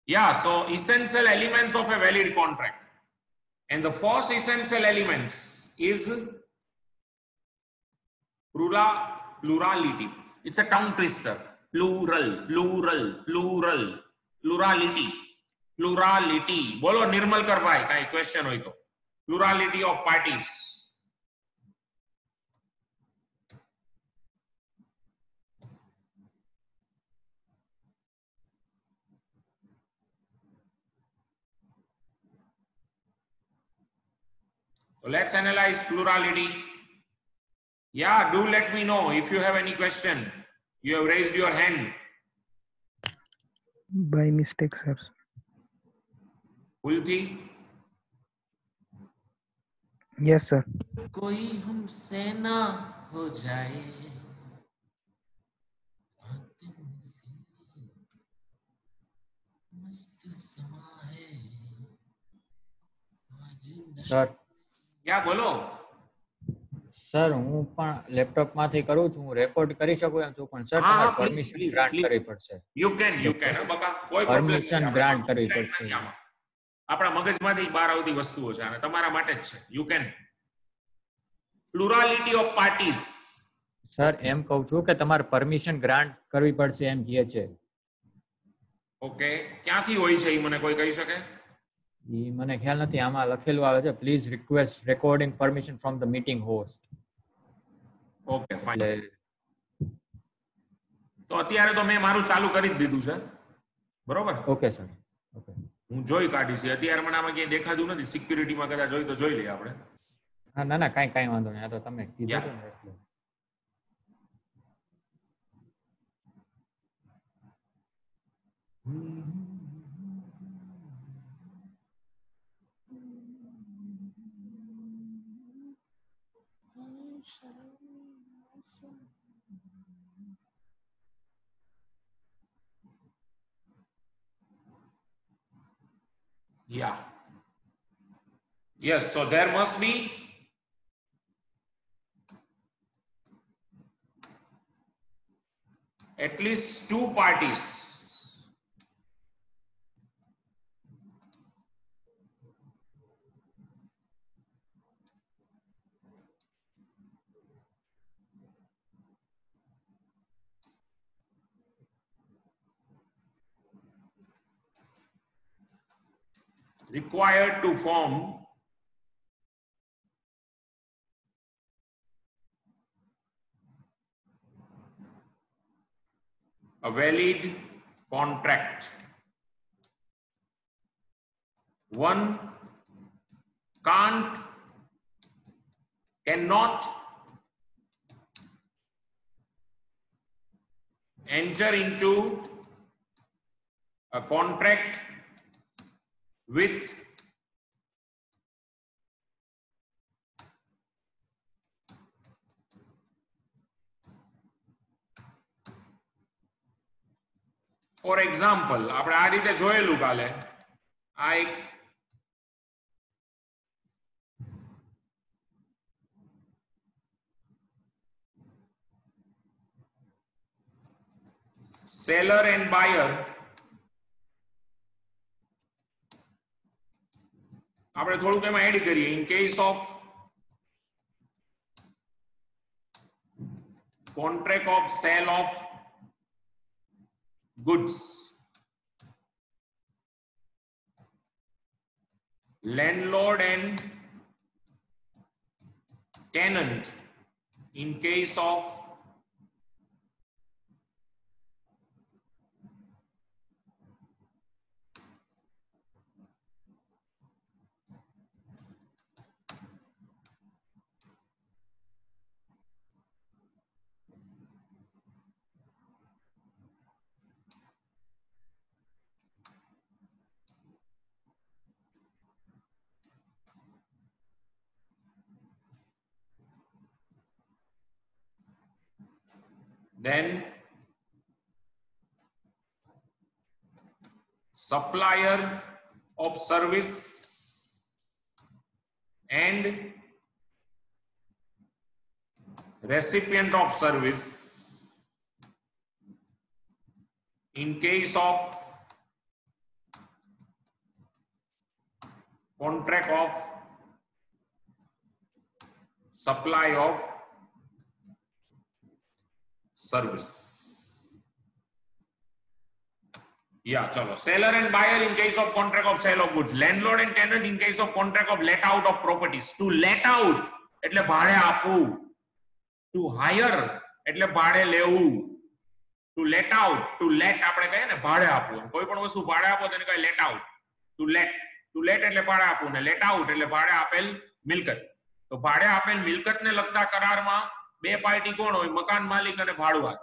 Yeah, so essential elements of a valid contract. And the first essential elements is plurality. It's a tongue twister. Plurality. बोलो निर्मल कर भाई कई question हो तो plurality of parties. So let's analyze plurality. Yeah, do let me know if you have any question. You have raised your hand. By mistake, sir. भूल थी? Yes, sir. कोई हमसे ना हो जाए સર क्या बोलो સર હું પણ લેપટોપ માંથી કરું છું, હું રેકોર્ડ કરી શકું એમ છું, પણ સર हाँ તમારે हाँ પરમિશન ગ્રાન્ટ કરવી પડશે. you can બકા કોઈ પ્રોબ્લેમ પરમિશન ગ્રાન્ટ કરવી પડશે. આપણા મગજમાંથી બહાર આવતી વસ્તુઓ છે અને તમારા માટે જ છે. You can plurality of parties. Sir એમ કહું છું કે તમારે પરમિશન ગ્રાન્ટ કરવી પડશે એમ કહે છે. ઓકે ક્યાંથી હોય છે એ મને કોઈ કહી શકે? એ મને ખ્યાલ નથી, આમાં લખેલું આવે છે please request recording permission from the meeting host. Okay fine. તો અત્યારે તો મેં મારું ચાલુ કરી જ દીધું છે, બરોબર? Okay sir. ઓકે હું જોઈ કાઢી છે. અત્યારે મને આમાં ક્યાંય દેખાતું નથી. સિક્યુરિટીમાં કદાચ જોઈ તો જોઈ લઈએ આપણે. હા ના ના કાંઈ વાંધો નહીં, આ તો તમે કીધું છે ને એટલે. Yeah. Yes, so there must be at least two parties. Required to form a valid contract. One cannot enter into a contract with for example આપણે આ રીતે જોયેલું કાલે આ એક seller and buyer આપણે થોડુંક એમાં એડ કરીએ. In case of contract of sale of goods, landlord and tenant in case of then supplier of service and recipient of service in case of contract of supply of service. Yeah, chalo. Seller and buyer in case of contract of sale of goods. Landlord and tenant in case of contract of let out of properties. To let out એટલે ભાડે આપવું. To hire એટલે ભાડે લેવું. To let out, to let આપણે કહીએ ને ભાડે આપવું. કોઈ પણ વસ્તુ ભાડે આપો તેને કહે let out. To let એટલે ભાડે આપવું ને let out એટલે ભાડે આપેલ મિલકત. તો ભાડે આપેલ મિલકતને લગતા કરારમાં બે પાર્ટી કોણ હોય? મકાન માલિક અને ભાડુઆત.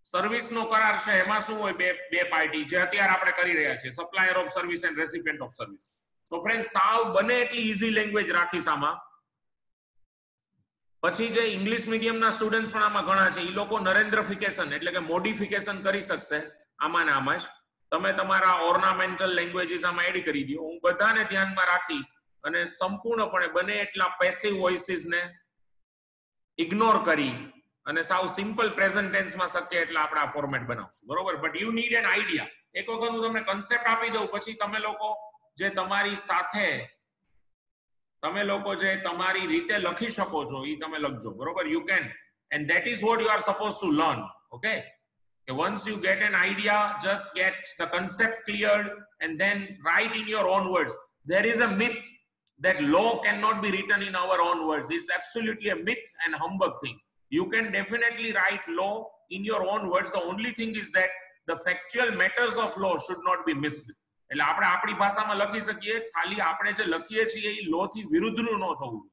સર્વિસ નો કરાર છે એમાં શું હોય? બે પાર્ટી જે અત્યારે આપણે કરી રહ્યા છીએ, supplier of service and recipient of service. તો ફ્રેન્ડ સાવ બને એટલી ઈઝી લેંગ્વેજ રાખીશ આમાં. પછી જે ઇંગ્લિશ મીડિયમના સ્ટુડન્ટ્સ પણ આમાં ઘણા છે, એ લોકો નરેન્દ્રફિકેશન એટલે કે મોડિફિકેશન કરી શકશે આમાં ને આમાં જ. તમે તમારા ઓર્નામેન્ટલ લેંગ્વેજીસ આમાં એડ કરી દો. હું બધાને ધ્યાનમાં રાખી અને સંપૂર્ણપણે બને એટલા પેસિવ વોઇસીસને ઇગ્નોર કરી અને સાવ સિમ્પલ પ્રેઝન્ટ ટેન્સમાં શક્ય એટલે આપણે આ ફોર્મેટ બનાવશું, બરોબર? But you need an idea. એક વખત હું તમને કન્સેપ્ટ આપી દઉં પછી તમે લોકો જે તમારી સાથે તમે લોકો જે તમારી રીતે લખી શકો છો એ તમે લખજો, બરોબર? You can, and that is what you are suppose to learn. Okay, once you get an idea, just get the concept cleared and then write in your own words. There is a myth that law cannot be written in our own words. It's absolutely a myth and humbug thing. You can definitely write law in your own words. The only thing is that the factual matters of law should not be missed. એટલે આપણે આપણી ભાષામાં લખી શકીએ, ખાલી આપણે જે લખીએ છીએ એ લો થી વિરુદ્ધનું ન થવું જોઈએ.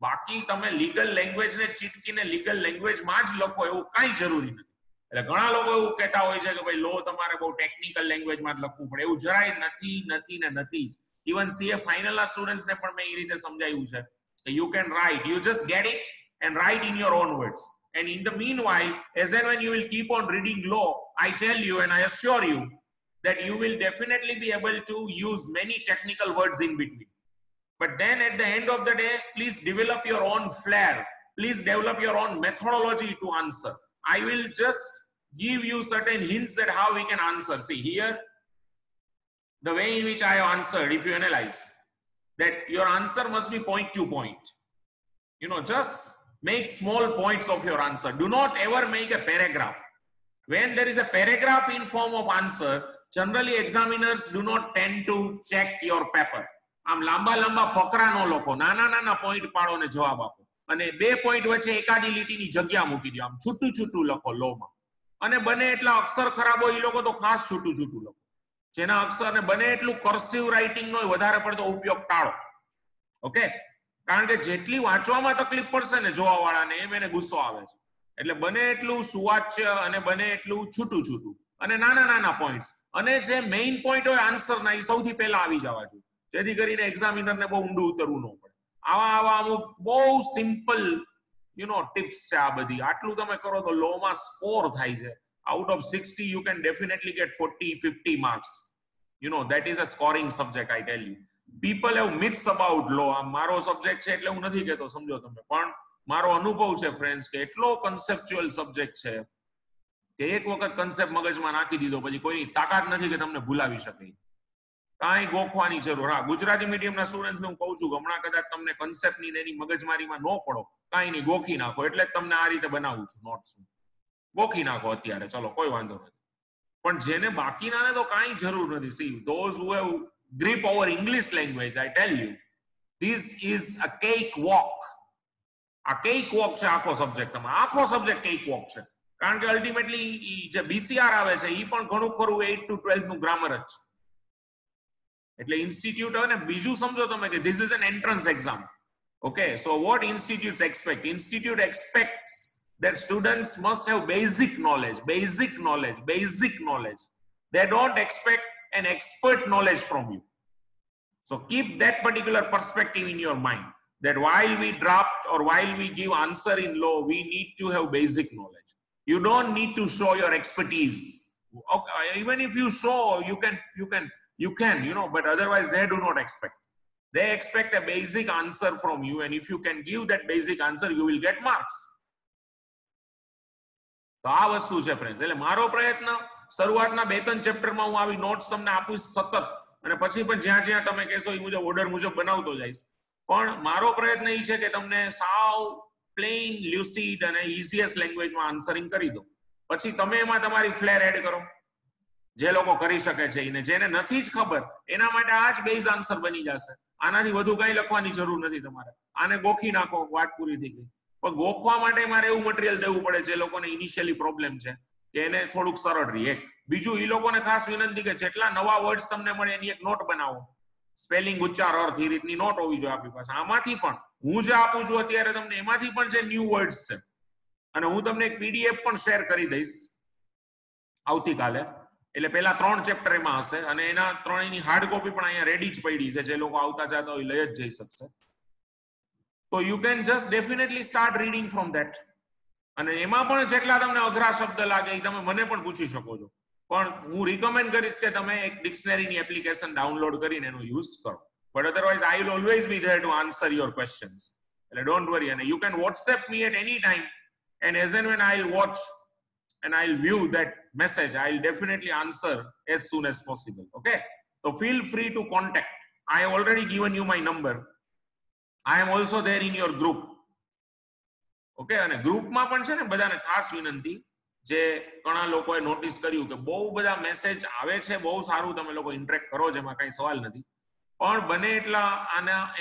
બાકી તમે લીગલ લેંગ્વેજને ચીટકીને લીગલ લેંગ્વેજમાં જ લખો એવું કાંઈ જરૂરી નથી. એટલે ઘણા લોકો એવું કહેતા હોય છે કે ભાઈ લો તમારે બહુ ટેકનિકલ લેંગ્વેજમાં જ લખવું પડે. એવું જરાય નથી, નથી ને નથી જ. ઇવન સીએ ફાઇનલના સ્ટુડન્ટ્સને પણ મેં એ રીતે સમજાવ્યું છે કે you can write, you just get it and write in your own words. And in the meanwhile, as and when you will keep on reading law, I tell you and I assure you that you will definitely be able to use many technical words in between. But then at the end of the day, please develop your own flair. Please develop your own methodology to answer. I will just give you certain hints that how we can answer. See here, the way in which I have answered, if you analyze, that your answer must be point to point. You know, just make small points of your answer. Do not ever make a paragraph. When there is a paragraph in form of answer, generally examiners do not tend to check your paper. આમ લાંબા લાંબા ફકરા નો લખો, નાના નાના point પાડો ને જવાબ આપો. અને બે પોઈન્ટ વચ્ચે એકાદી લીટીની જગ્યા મૂકી દો. આમ છૂટું છૂટું લખો લોમાં. અને બને એટલા અક્ષર ખરાબ હોય એ લોકો તો ખાસ છૂટું છૂટું લખો. જેના અક્ષરને બને એટલું કર્સિવ રાઇટિંગ નો વધારે પડતો ઉપયોગ ટાળો. ઓકે, કારણ કે જેટલી વાંચવામાં તકલીફ પડશે ને જોવાવાળાને એમ એને ગુસ્સો આવે છે. એટલે બને એટલું સુવાચ્ય અને બને એટલું છૂટું છૂટું અને નાના નાના પોઈન્ટ્સ અને જે મેઇન પોઈન્ટ હોય આન્સરના એ સૌથી પહેલા આવી જવા જોઈએ, જેથી કરીને એક્ઝામિનરને બહુ ઊંડું ઉતરવું ન પડે. આવા અમુક બહુ સિમ્પલ ટિપ્સ છે આ બધી. આટલું તમે કરો તો લોમાં સ્કોર થાય છે. Out of 60 you can definitely get 40-50 marks. That is a scoring subject, I tell you. People have myths about law. આ મારો સબ્જેક્ટ છે એટલે હું નથી કહેતો, સમજો તમે, પણ મારો અનુભવ છે ફ્રેન્ડ્સ કે એટલો કન્સેપ્ચ્યુઅલ સબ્જેક્ટ છે કે એક વખત કન્સેપ્ટ મગજમાં નાખી દીધો પછી કોઈની તાકાત નથી કે તમને ભૂલાવી શકે. કાંઈ ગોખવાની જરૂર. હા, ગુજરાતી મીડિયમના સ્ટુડન્ટ્સને હું કહું છું કે હમણાં કદાચ તમને કન્સેપ્ટની એની મગજમારીમાં ન પડો, કાંઈ નહીં, ગોખી નાખો. એટલે જ તમને આ રીતે બનાવું છું નોટ્સ. ગોખી નાખો અત્યારે, ચલો કોઈ વાંધો નથી. પણ જેને બાકીનાને તો કાંઈ જરૂર નથી. C, those who have grip over English language, I tell you, this is a cake walk. આ કેક વોક છે આખો સબ્જેક્ટ. તમારો આખો સબ્જેક્ટ કેક વોક છે. કારણ કે અલ્ટિમેટલી જે બીસીઆર આવે છે એ પણ ઘણું ખરું 8 to 12 નું ગ્રામર જ છે. એટલે ઇન્સ્ટિટ્યુટ હોય ને, બીજું સમજો તમે કે this is an entrance exam. Okay, so what institutes expect? Institute expects that students must have basic knowledge. They don't expect an expert knowledge from you. So keep that particular perspective in your mind, that while we draft or while we give answer in law, we need to have basic knowledge. You don't need to show your expertise. Okay, even if you show, you can, but otherwise they do not expect. They expect a basic answer from you, and if you can give that basic answer, you will get marks. તો આ વસ્તુ છે friends. એટલે મારો પ્રયત્ન શરૂઆતના 2-3 ચેપ્ટરમાં હું આવી નોટ્સ તમને આપું સતત, અને પછી પણ જ્યાં જ્યાં તમે કહેશો એ મુજબ ઓર્ડર મુજબ બનાવતો જઈશ. પણ મારો પ્રયત્ન એ છે કે તમને સાવ પ્લેન લ્યુસિડ અને ઇઝીએસ્ટ લેંગ્વેજમાં આન્સરિંગ કરી દો. પછી તમે એમાં તમારી ફ્લેર એડ કરો, જે લોકો કરી શકે છે એને. જેને નથી જ ખબર એના માટે આ જ બેઝ આન્સર બની જશે. આનાથી વધુ કઈ લખવાની જરૂર નથી તમારે. આને ગોખી નાખો, વાત પૂરી થઈ ગઈ. પણ ગોખવા માટે મારે એવું મટીરિયલ દેવું પડે જે લોકોને ઇનિશિયલી પ્રોબ્લેમ છે કે એને થોડુંક સરળ રહે. બીજું, એ લોકોને ખાસ વિનંતી કે જેટલા નવા વર્ડ્સ તમને મળે એની એક નોટ બનાવો. સ્પેલિંગ, ઉચ્ચાર, અર્થ, એ રીતની નોટ હોવી જોઈએ આપણી પાસે. આમાંથી પણ હું જે આપું છું અત્યારે તમને, એમાંથી પણ જે ન્યૂ વર્ડ્સ છે, અને હું તમને એક પીડીએફ પણ શેર કરી દઈશ આવતીકાલે. એટલે પેલા 3 ચેપ્ટર એમાં હશે અને એના 3ની હાર્ડ કોપી પણ અહીંયા રેડી જ પડી છે. જે લોકો આવતા જતા હોય લઈ જ જઈ શકશે. તો you can just definitely start reading from that. અને એમાં પણ જેટલા તમને અઘરા શબ્દ લાગે એ તમે મને પણ પૂછી શકો છો. પણ હું રિકમેન્ડ કરીશ કે તમે એક ડિક્શનરીની એપ્લિકેશન ડાઉનલોડ કરીને એનો યુઝ કરો. But otherwise I will always be there to answer your questions. એટલે ડોન્ટ વરી. અને you can WhatsApp me at any time, and as and when I will watch and I'll view that message. I'll definitely answer as soon as possible. Okay, so feel free to contact. I have already given you my number. I am also there in your group. Okay, અને ગ્રુપમાં પણ છે ને બધાને ખાસ વિનંતી, જે ઘણા લોકોએ નોટિસ કર્યું કે બહુ બધા મેસેજ આવે છે, બહુ સારું તમે લોકો ઇન્ટરેક્ટ કરો છો, એમાં કઈ સવાલ નથી. પણ બને એટલા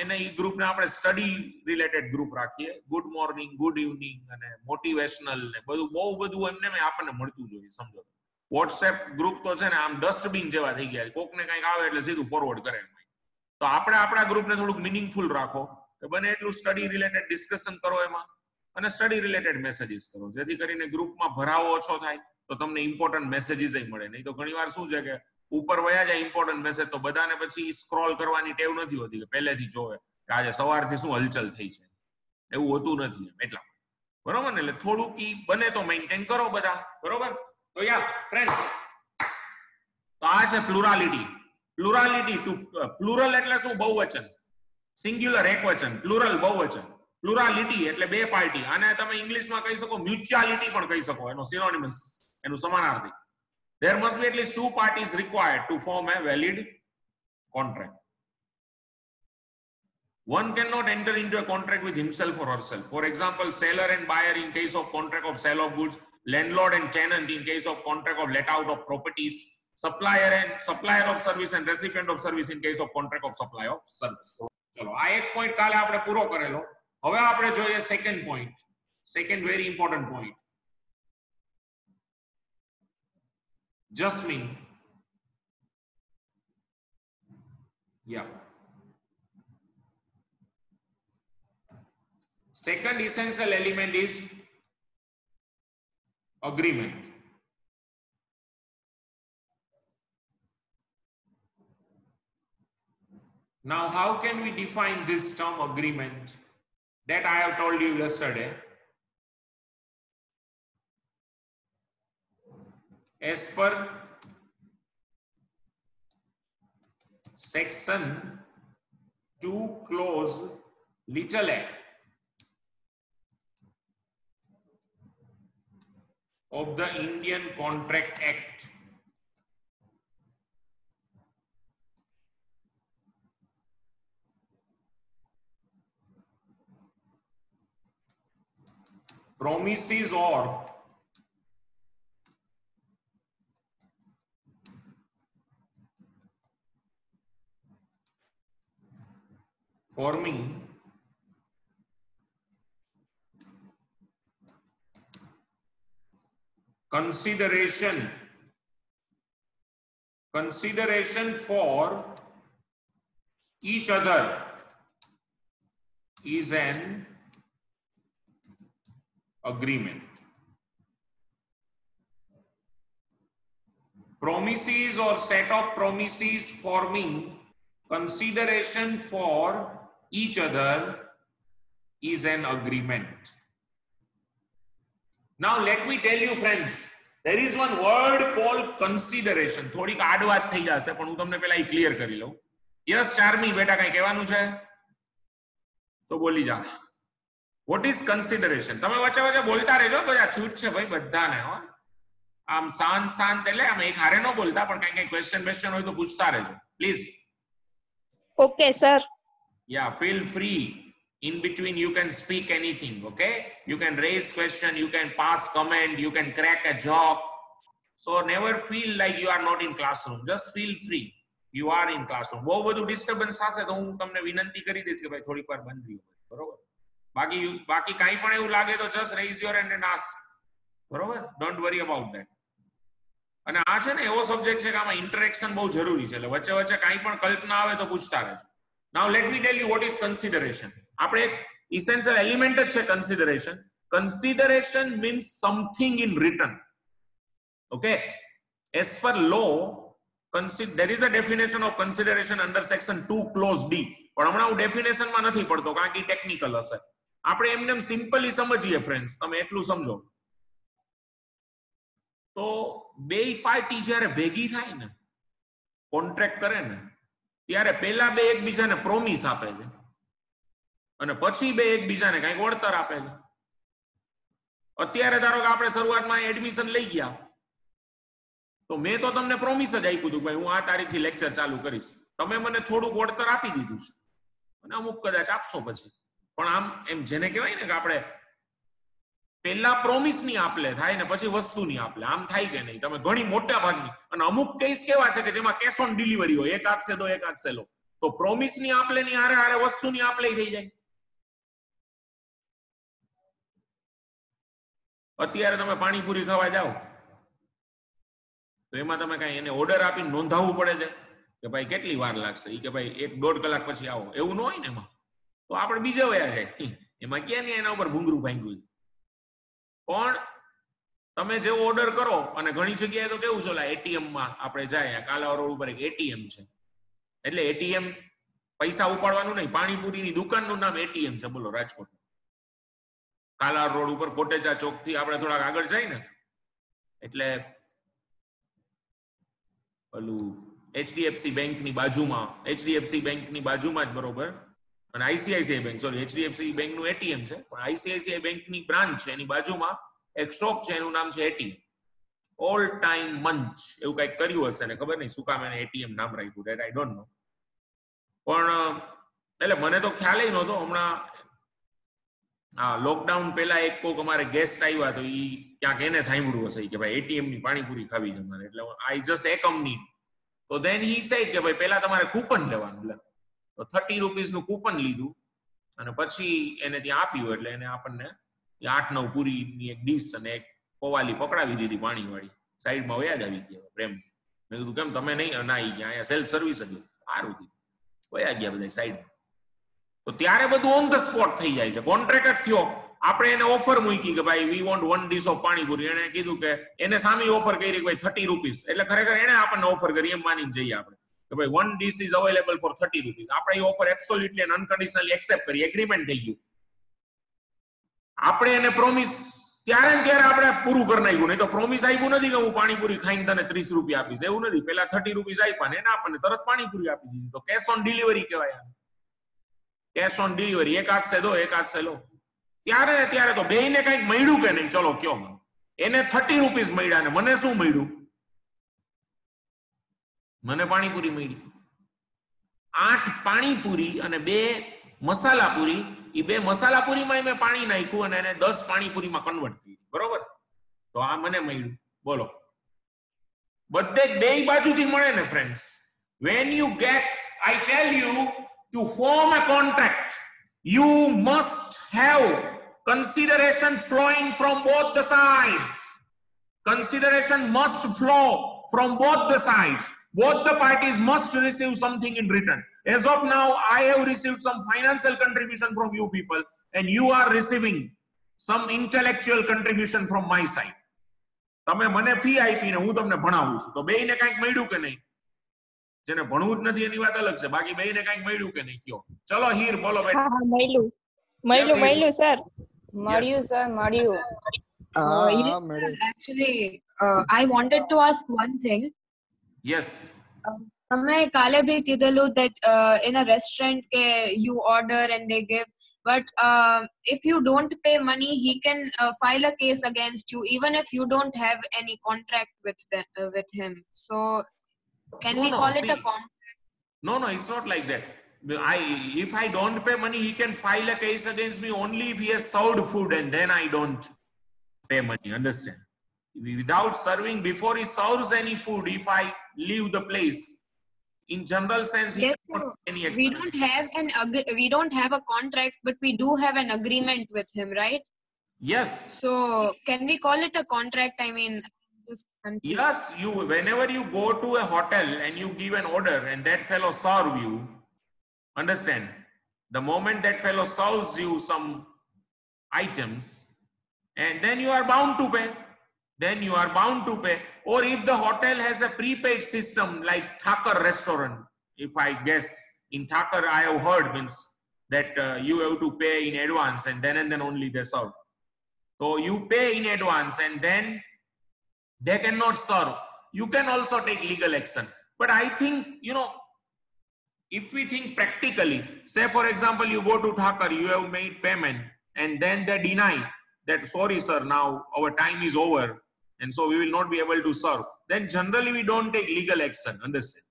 એને ઈ ગ્રુપને આપણે સ્ટડી રિલેટેડ ગ્રુપ રાખીએ. ગુડ મોર્નિંગ, ગુડ ઇવનિંગ અને મોટિવેશનલ ને બધું બહુ બધું એમને આપણને મળતું જોઈએ. સમજો, વોટ્સએપ ગ્રુપ તો છે ને આમ ડસ્ટબિન જેવા થઈ ગયા છે. કોકને કંઈક આવે એટલે સીધું ફોરવર્ડ કરે. તો આપણે આપણા ગ્રુપને થોડુંક મિનિંગફુલ રાખો, કે બને એટલું સ્ટડી રિલેટેડ ડિસ્કશન કરો એમાં, અને સ્ટડી રિલેટેડ મેસેજીસ કરો, જેથી કરીને ગ્રુપમાં ભરાવો ઓછો થાય તો તમને ઇમ્પોર્ટન્ટ મેસેજીસ મળે. નહીં તો ઘણીવાર શું છે કે ઉપર વયા જાય ઇમ્પોર્ટન્ટ મેસેજ, તો બધાને પછી સ્ક્રોલ કરવાની ટેવ નથી હોતી કે પહેલેથી જોવે કે આજે સવારથી શું હલચલ થઈ છે. એવું હોતું નથી એટલા, બરોબર ને? એટલે થોડુંક ઈ બને તો મેન્ટેન કરો બધા, બરોબર? તો યા ફ્રેન્ડ્સ, તો આ છે પ્લુરાલિટી. પ્લુરાલિટી ટુ પ્લુરલ એટલે શું? બહુવચન. સિંગ્યુલર એકવચન, પ્લુરલ બહુવચન. પ્લુરાલિટી એટલે બે પાર્ટી. આને તમે ઇંગ્લિશમાં કહી શકો મ્યુચ્યુઆલિટી પણ કહી શકો, એનો સિનોનિમસ, એનું સમાનાર્થી. There must be at least 2 parties required to form a valid contract. One cannot enter into a contract with himself or herself. For example, seller and buyer in case of contract of sale of goods, landlord and tenant in case of contract of let out of properties, supplier of service and recipient of service in case of contract of supply of service. ચલો, આ એક point કાલે આપણે પૂરો કરેલો. હવે આપણે જોઈએ second point. Second very important point. Jasmine. Yeah. Second essential element is agreement. Now, how can we define this term agreement? That I have told you yesterday. As per section 2 clause little a of the Indian Contract Act, promises or forming consideration for each other is an agreement. Promises or set of promises forming consideration for each other is an agreement. Now let me tell you friends, there is one word called consideration. થોડીક આડ વાત થઈ જશે પણ હું તમને પહેલા ઈ clear કરી લઉં. યસ ચાર્મી, બેટા કઈ કહેવાનું છે તો બોલી જા. What is consideration? તમે વચ્ચે વચ્ચે બોલતા રહેજો, બધા છૂટ છે ભાઈ બધાને. હો, આમ શાંત એટલે આમ એક હારે ન બોલતા, પણ કઈ ક્વેશ્ચન હોય તો પૂછતા રહેજો please. Okay, sir. Yeah, feel free. In between you can speak anything, okay? You can raise question, you can pass comment, you can crack a joke. So never feel like you are not in classroom. Just feel free. You are in classroom. બહુ બધું disturbance થશે તો હું તમને વિનંતી કરી દઈશ કે ભાઈ થોડીક વાર બંધ રહ્યો, બરોબર? બાકી કાંઈ પણ એવું લાગે તો just raise your hand and ask. બરોબર? Don't worry about that. અને આ છે ને એવો સબ્જેક્ટ છે કે આમાં ઇન્ટરેક્શન બહુ જરૂરી છે, એટલે વચ્ચે વચ્ચે કાંઈ પણ કલ્પના આવે તો પૂછતા રહેજો. Now let me tell you what is consideration. આપણે એક essential element જ છે consideration. Consideration means something in written. Okay? As per law, there is a definition of consideration under section 2 clause D. પણ હમણાં હું ડેફિનેશન માં નથી પડતો કારણ કે ટેકનિકલ હશે. આપણે એમને સિમ્પલી સમજીએ ફ્રેન્ડ્સ, તમે એટલું સમજો. તો બે પાર્ટી જ્યારે ભેગી થાય ને, કોન્ટ્રાક્ટ કરે ને, ત્યારે પહેલા બે એકબીજાને પ્રોમિસ આપે છે અને પછી બે એકબીજાને કંઈક વળતર આપે છે. અત્યારે ધારો કે આપણે શરૂઆતમાં એડમિશન લઈ ગયા તો મેં તો તમને પ્રોમિસ જ આપ્યું હતું ભાઈ હું આ તારીખથી લેક્ચર ચાલુ કરીશ, તમે મને થોડુંક વળતર આપી દીધું છે અને અમુક કદાચ આપશો પછી, પણ આમ એમ જેને કહેવાય ને કે આપણે પહેલા પ્રોમિસ ની આપલે થાય ને પછી વસ્તુની આપલે, આમ થાય કે નહીં? તમે ઘણી મોટા ભાગની, અને અમુક કેસ કેવા છે કે જેમાં કેશ ઓન ડિલિવરી હોય, એક હાથ સે દો એક હાથ સે લો, તો પ્રોમિસ ની આપલે ની હારે હારે વસ્તુની આપલે થઈ જાય. અત્યારે તમે પાણીપુરી ખાવા જાઓ તો એમાં તમે કઈ એને ઓર્ડર આપીને નોંધાવવું પડે છે કે ભાઈ કેટલી વાર લાગશે, એ કે ભાઈ 1-1.5 કલાક પછી આવો, એવું ન હોય ને. એમાં તો આપણે બીજા વયા જાય, એમાં ક્યાં નહીં એના ઉપર ભૂંગરું ભાંગ્યું. પણ તમે જેવો ઓર્ડર કરો, અને ઘણી જગ્યાએ તો કેવું છે, એટીએમ માં આપણે જાય, કાલા રોડ ઉપર એક એટીએમ છે, એટલે એટીએમ પૈસા ઉપાડવાનું નહીં, પાણીપુરીની દુકાનનું નામ એટીએમ છે. બોલો, રાજકોટ કાલા રોડ ઉપર કોટેચા ચોક થી આપણે થોડાક આગળ જાય ને એટલે પેલું એચડીએફસી બેંકની બાજુમાં, એચડીએફસી બેંકની બાજુમાં જ, બરોબર, અને આઈસીઆઈસીઆઈ બેંક, સોરી એચડીએફસી બેંકનું એટીએમ છે, પણ આઈસીઆઈસીઆઈ બેંકની બ્રાન્ચ છે, એની બાજુમાં એક શોપ છે, એનું નામ છે એટીએમ ઓલ ટાઈમ મંચ, એવું કંઈક કર્યું હશે ને ખબર નહીં શું કામ એને એટીએમ નામ રાખ્યું, ડેટ આઈ ડોન્ટ નો. પણ એટલે મને તો ખ્યાલ નહોતો. હમણાં હા, લોકડાઉન પહેલા એક કોક અમારે ગેસ્ટ આવ્યા તો ઈ ક્યાંક એને સાંભળ્યું હશે કે ભાઈ એટીએમ ની પાણીપુરી ખાવી છે મારે, એટલે આઈ જસ્ટ એકમની. તો ધેન હી સેડ કે ભાઈ પહેલા તમારે કૂપન લેવાનું, લે તો 30 રૂપીસનું કૂપન લીધું અને પછી એને ત્યાં આપ્યું, એટલે એને આપણને 8-9 પૂરીની એક ડીશ અને એક પવાલી પકડાવી દીધી પાણીવાળી, સાઈડમાં વયા જ આવી ગયા પ્રેમથી. મેં કીધું કેમ તમે નહીં? ના, ઈ ગયા અહીંયા સેલ્ફ સર્વિસ હતી, સારું કીધું, વયા ગયા બધા સાઈડમાં. તો ત્યારે બધું ઓન ધ સ્પોટ થઈ જાય છે, કોન્ટ્રાક્ટ જ થયો. આપણે એને ઓફર મૂકી કે ભાઈ we want 1 dish of panipuri, એને કીધું કે એને સામે ઓફર કરી કે ભાઈ 30 રૂપીસ, એટલે ખરેખર એને આપણને ઓફર કરી એમ માનીને જઈએ આપણે કે ભાઈ 1 dish is available four 30 rupees. આપણે એ ઓફર એબ્સોલ્યુટલી એન્ડ અનકન્ડિશનલી એક્સેપ્ટ કરી, એગ્રીમેન્ટ થઈ ગયું. આપણે એને પ્રોમિસ ત્યારે ને ત્યારે આપણે પૂરું કરી નાખ્યું, નહીં તો પ્રોમિસ આપ્યું નથી કે હું પાણીપુરી ખાઈને તને 30 રૂપિયા આપીશ, એવું નથી. પેલા 30 રૂપીસ આપ્યા ને એને આપણને તરત પાણીપુરી આપી દીધી, તો કેશ ઓન ડિલિવરી કહેવાય. કેશ ઓન ડિલિવરી, એક હાથ સે દો એક હાથ સે લો. ત્યારે ને ત્યારે તો બેયને કંઈક મળ્યું કે નહીં? ચલો કયો મને. એને 30 રૂપીસ મળ્યા ને મને શું મળ્યું? મને પાણીપુરી મળી. 8 પાણીપુરી અને 2 મસાલા પૂરી, એ 2 મસાલા પૂરીમાં મેં પાણી નાખ્યું અને એને 10 પાણીપુરીમાં કન્વર્ટ કરી, બરોબર? તો આ મને મળ્યું. બોલો, બધે બે બાજુથી મળે ને friends. When you get, I tell you, to form a contract, you must have consideration flowing from both the sides. Consideration must flow from both the sides. Both the parties must receive something in return. As of now, I have received some financial contribution from you people, and you are receiving some intellectual contribution from my side. તમે મને fee આપીને હું તમને ભણાવું છું, તો બેયને કંઈક મળ્યું કે નહીં? જેને ભણવું જ નથી એની વાત અલગ છે, બાકી બેયને કંઈક મળ્યું કે નહીં? કયો. ચલો હીર બોલો બેટા. હા, મળ્યું સર. મળ્યું સર, મળ્યું. Yes, sir. Actually, I wanted to ask one thing. Yes. તમે કાલે ભી કીધેલું that in a restaurant કે you order and they give But if you don't pay money, he can file a case against you, even if you don't have any contract with him. So can No, we no, call it a see, contract? no, it's not like that. If I don't pay money, he can file a case against me only if he has served food, and then I don't pay money. Understand? Without serving, before he serves any food, if I leave the place, in general sense, he Yes, cannot so take any we action. don't have a contract, but we do have an agreement with him, right? Yes, So can we call it a contract? I mean, just confused. yes. Whenever you go to a hotel and you give an order, and that fellow serve you, understand? The moment that fellow serves you some items, and then you are bound to pay. Then you are bound to pay. Or if the hotel has a prepaid system like Thakur restaurant, if I guess in Thakur I have heard means that you have to pay in advance and then only they serve. So you pay in advance and then they cannot serve. You can also take legal action. But I think, if we think practically, say for example, you go to Thakur, you have made payment and then they deny that, sorry sir, now our time is over and so we will not be able to serve. Then generally we don't take legal action, understand?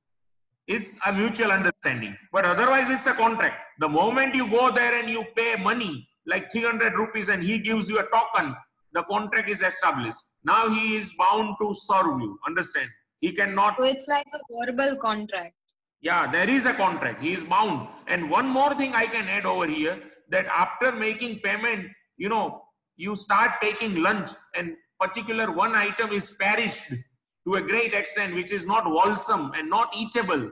It's a mutual understanding. But otherwise it's a contract. The moment you go there and you pay money, like 300 rupees and he gives you a token, the contract is established. Now he is bound to serve you, understand? He cannot. So it's like a verbal contract. Yeah, there is a contract. He is bound. And one more thing I can add over here, that after making payment, you start taking lunch and particular one item is perished to a great extent, which is not wholesome and not eatable.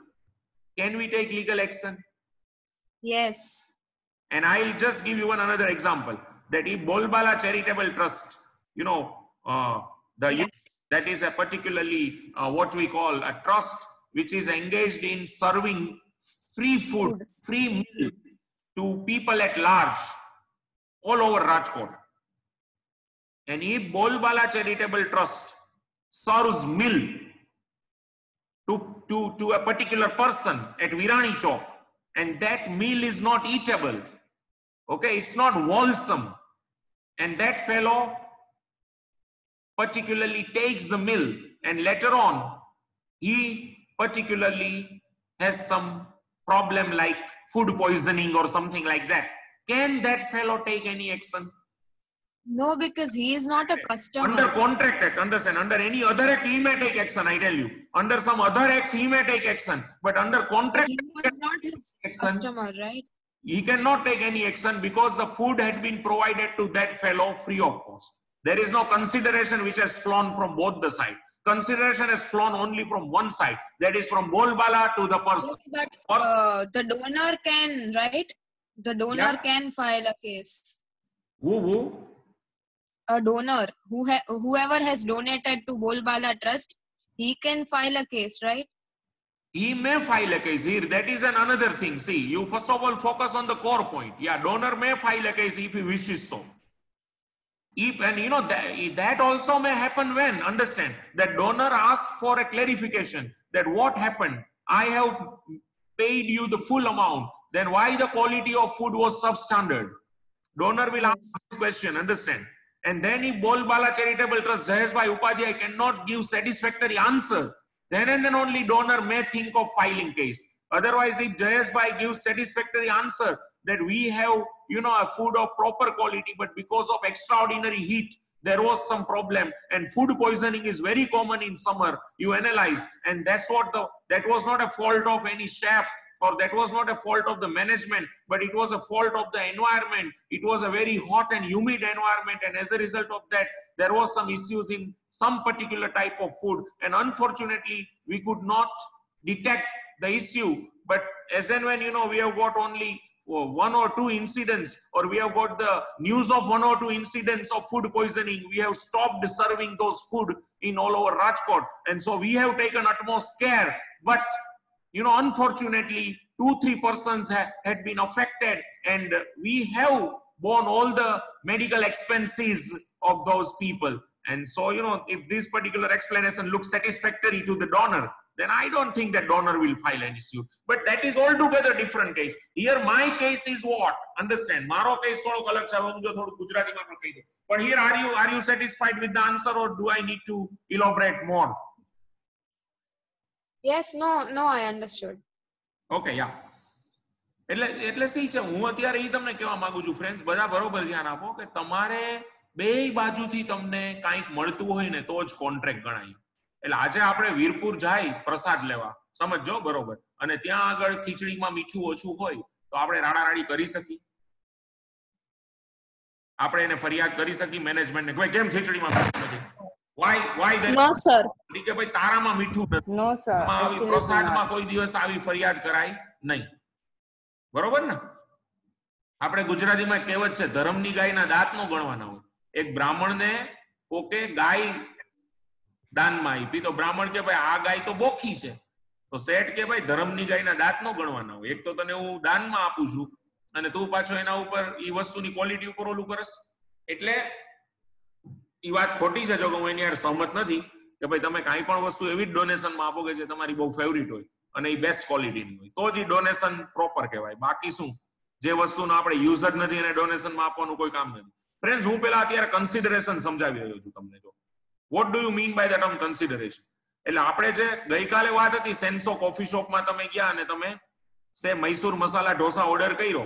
Can we take legal action? Yes. And I'll just give you another example, that if Bolbala Charitable Trust, Yes. that is a particularly what we call a trust which is engaged in serving free food, free meal to people at large all over Rajkot. And if Bolbala Charitable Trust serves meal to a particular person at Virani Chowk, and that meal is not eatable, okay, it's not wholesome, and that fellow particularly takes the meal and later on he particularly has some problem like food poisoning or something like that, can that fellow take any action? No, because he is not a customer. Under contract act, understand, under any other act he may take action, I tell you. Under some other acts he may take action, but under contract He was not his customer, right? he cannot take any action because the food had been provided to that fellow free of cost. There is no consideration which has flown from both the sides. Consideration has flown only from one side, that is from Bolbala to the person. Yes, but the donor can, right? The donor can file a case. Who? A donor, whoever has donated to Bolbala Trust, he can file a case, right? He may file a case here. That is another thing. See, you first of all focus on the core point. Yeah, donor may file a case if he wishes so. And that also may happen when, understand, that donor asks for a clarification that what happened. I have paid you the full amount. Then why the quality of food was substandard? Donor will ask this question, understand? And then if Bolbala Charitable Trust, Jayesh Bhai Upadhyay cannot give satisfactory answer, then and then only donor may think of filing case. Otherwise, if Jayesh Bhai gives satisfactory answer that we have, a food of proper quality, but because of extraordinary heat, there was some problem, and food poisoning is very common in summer, you analyze, and that was not a fault of any chef, or that was not a fault of the management, but it was a fault of the environment. It was a very hot and humid environment, and as a result of that, there was some issues in some particular type of food, and unfortunately, we could not detect the issue. But as and when, we have got only one or two incidents, or we have got the news of one or two incidents of food poisoning, we have stopped serving those food in all over Rajkot. And so we have taken utmost care. But, unfortunately, 2-3 persons had been affected, and we have borne all the medical expenses of those people. And so, if this particular explanation looks satisfactory to the donor, then I don't think that donor will file any suit. But that is altogether different case. Here my case is what? Understand? મારો case થોડો અલગ છે. હું જો થોડું ગુજરાતીમાં પણ કહી દઉં. But here are you satisfied with the answer or do I need to elaborate more? Yes, no, I understood. Okay, yeah. એટલે સી છે, હું અત્યારે એ તમને કહેવા માંગુ છું ફ્રેન્ડ્સ, બધા બરોબર ધ્યાન આપો કે તમારે બે બાજુથી તમને કંઈક મળતું હોય ને તો જ કોન્ટ્રાક્ટ ગણાય. એટલે આજે આપણે વીરપુર જાય પ્રસાદ લેવા, સમજો બરોબર, અને ત્યાં આગળ ખીચડીમાં મીઠું ઓછું હોય તો આપણે રાડારાડી કરી શકીએ? આપણે એને ફરિયાદ કરી શકીએ મેનેજમેન્ટને કે ભાઈ કેમ ખીચડીમાં મીઠું નથી? why No, sir. કે ભાઈ તારામાં મીઠું નથી? No, sir. આવી પ્રસાદમાં કોઈ દિવસ આવી ફરિયાદ કરાય નહીં. બરોબર ને? આપણે ગુજરાતીમાં કહેવત છે, ધર્મની ગાયના દાંત નો ગણવાના હોય. એક બ્રાહ્મણને કોકે ગાય દાનમાં આપી તો બ્રાહ્મણ કે ભાઈ આ ગાય તો બોખી છે, તો શેઠ કે ભાઈ ધર્મની ગાયના દાંત નો ગણવાના હોય. એક તો તને હું દાનમાં આપું છું અને તું પાછો એના ઉપર ઈ વસ્તુની ક્વોલિટી ઉપર ઓલું કરસ. એટલે ઈ વાત ખોટી છે જો હું એની યાર સહમત નથી કે ભાઈ તમે કાંઈ પણ વસ્તુ એવી જ ડોનેશનમાં આપો કે જે તમારી બહુ ફેવરિટ હોય અને એ બેસ્ટ ક્વોલિટીની હોય તો જ ડોનેશન પ્રોપર કહેવાય. બાકી શું, જે વસ્તુનો આપણે યુઝ જ નથી એને ડોનેશનમાં આપવાનું કોઈ કામ નથી. ફ્રેન્ડ્સ, હું પેલા અત્યારે કન્સિડરેશન સમજાવી રહ્યો છું તમને. જો what do you mean by the term consideration? એટલે આપણે જે ગઈકાલે વાત હતી, સેન્સો કોફી શોપમાં તમે ગયા અને તમે મૈસૂર મસાલા ઢોસા ઓર્ડર કર્યો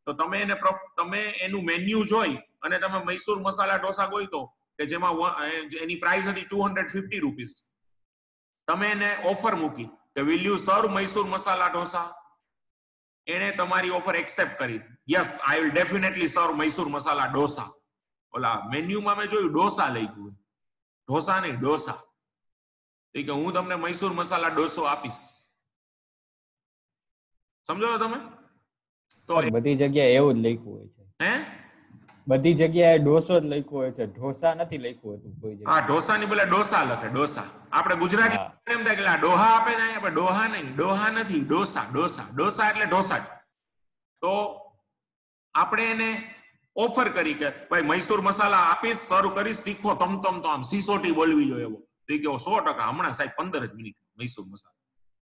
તો તમે એનું મેન્યુ જોઈ અને તમે મૈસૂર મસાલા ઢોસા ગોઈતો કે જેમાં એની પ્રાઇસ હતી 250 રૂપીસ. તમે એને ઓફર મૂકી કે વિલ યુ સર્વ મૈસૂર મસાલા ઢોસા? એને તમારી ઓફર એક્સેપ્ટ કરી. યસ, આઈ વિલ ડેફિનેટલી સર્વ મૈસૂર મસાલા ઢોસા. ઓલા મેન્યુમાં મેં જોયું ડોસા લખ્યું, ઢોસા નહીં ડોસા. કે હું તમને મૈસૂર મસાલા ડોસો આપીશ. સમજો તમે? તો બધી જગ્યાએ એવું જ લખ્યું હોય છે. હે? બધી જગ્યાએ ડોસો જ લખ્યું હોય છે, ઢોસા નથી લખ્યું હોતું કોઈ જગ્યાએ. હા, ઢોસાની બદલે ડોસા લખે, ડોસા. આપણે ગુજરાતી એમ થાય કે ડોહા આપે છે, આપણે ડોહા નહીં, ડોહા નથી, ડોસા. ડોસા એટલે ઢોસા જ. તો આપણે એને ઓફર કરી કે ભાઈ મૈસૂર મસાલા આપીશ, સર્વ કરીશ, તીખો તમ તો આમ સિસોટી બોલવી જોઈએ એવો. તો કે 100% હમણાં સાહેબ 15 જ મિનિટ મૈસૂર મસાલા.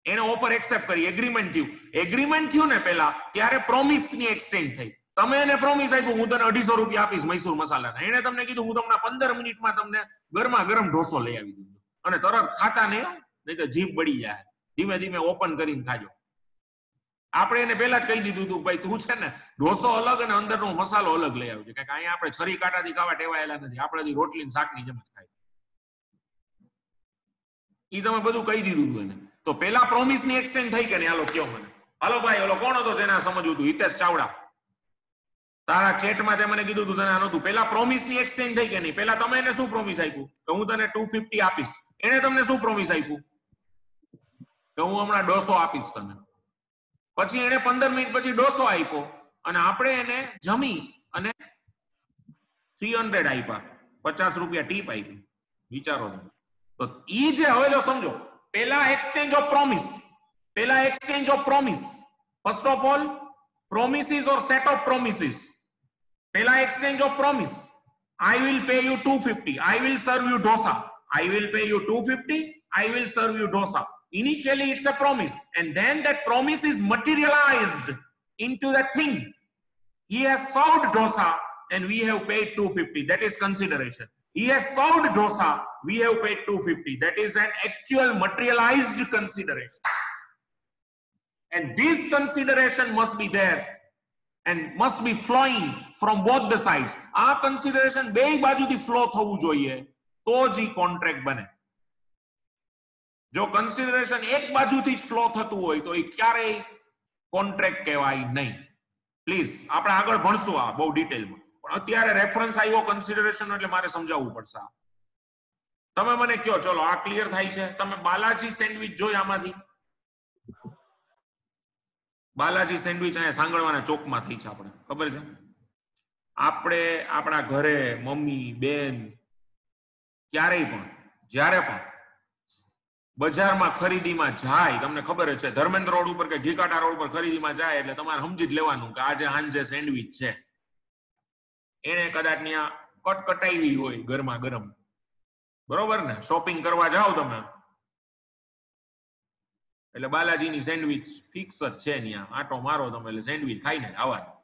એને ઓફર એક્સેપ્ટ કરી, એગ્રીમેન્ટ થયું ને પેલા, ત્યારે પ્રોમિસ ની એક્સચેન્જ થઈ. તમે એને પ્રોમિસ આપ્યું હું તને 250 રૂપિયા આપીશ મૈસૂર મસાલાના. એને તમને કીધું હું તમને 15 મિનિટમાં તમને ગરમા ગરમ ઢોસો લઈ આવી દઉં, અને તરત ખાતા નહીં તો જીભ બળી જાય. ધીમે ધીમે ઓપન કરીને ખાજો. આપણે એને પહેલા જ કહી દીધું હતું ભાઈ તું છે ને ઢોસો અલગ અને અંદરનો મસાલો અલગ લઈ આવજો, કારણ કે અહીંયા આપણે છરી કાંટાથી ખાવા ટેવાયેલા નથી, આપણે રોટલી ને શાકની જેમ જ ખાય. ઈ તમે બધું કહી દીધું હતું એને. તો પેલા પ્રોમિસ ની એક્સચેન્જ થઈ કે નહીં? હાલો કયો મને. હાલો ભાઈ, ઓલો કોણ હતો જેને સમજવું હતું? હિતેશ ચાવડા. તારા ચેટમાં તે મને કીધું હતું તને આનું હતું. પેલા પ્રોમિસ ની એક્સચેન્જ થઈ કે નહીં? પેલા તમે એને શું પ્રોમિસ આપ્યું કે હું તને 250 આપીશ? એને તમને શું પ્રોમિસ આપ્યું કે હું હમણાં ડોસો આપીશ તને? પછી એને 15 મિનિટ પછી ડોસો આપ્યો અને આપણે એને જમી અને 300 આપ્યા, 50 રૂપિયા ટીપ આપી. વિચારો તમે. તો ઈ જે હવે જો સમજો, પેલા exchange of promise, first of all promises or set of promises. Pehla exchange of promise, I will pay you 250, I will serve you dosa. I will pay you 250, I will serve you dosa. Initially it's a promise, and then that promise is materialized into that thing. He has served dosa and we have paid 250. That is consideration. He has served dosa, we have paid 250. That is an actual materialized consideration. And this consideration must be there and must be flowing from both the sides. આ consideration બે બાજુથી flow થવું જોઈએ તો જ ઈ contract બને. જો consideration એક બાજુથી જ ફ્લો થતું હોય તો ઈ ક્યારેય કોન્ટ્રાક્ટ કહેવાય નહીં. પ્લીઝ આપણે આગળ ભણશું આ બહુ ડિટેલમાં, પણ અત્યારે રેફરન્સ આવ્યો કન્સિડરેશન એટલે મારે સમજાવવું પડશે. તમે મને કહો, ચલો આ ક્લિયર થાય છે? તમે બાલાજી સેન્ડવિચ જોઈ આમાંથી? બાલાજી સેન્ડવિચ અહીંયા સાંગળવાના ચોકમાં થઈ છે, આપણે ખબર છે. આપણે આપણા ઘરે મમ્મી બેન ક્યારેય પણ જ્યારે પણ બજારમાં ખરીદીમાં જાય, તમને ખબર છે ધર્મેન્દ્ર રોડ ઉપર કે ઘીકાટા રોડ ઉપર ખરીદીમાં જાય એટલે તમારે સમજી જ લેવાનું કે આજે સાંજે સેન્ડવિચ છે. એને કદાચ ત્યાં કટકટાવી હોય ગરમા ગરમ, બરોબર ને? શોપિંગ કરવા જાઓ તમે એટલે બાલાજીની સેન્ડવિચ ફિક્સ જ છે ત્યાં, આટો મારો તમે એટલે સેન્ડવિચ ખાઈને આવવાનું.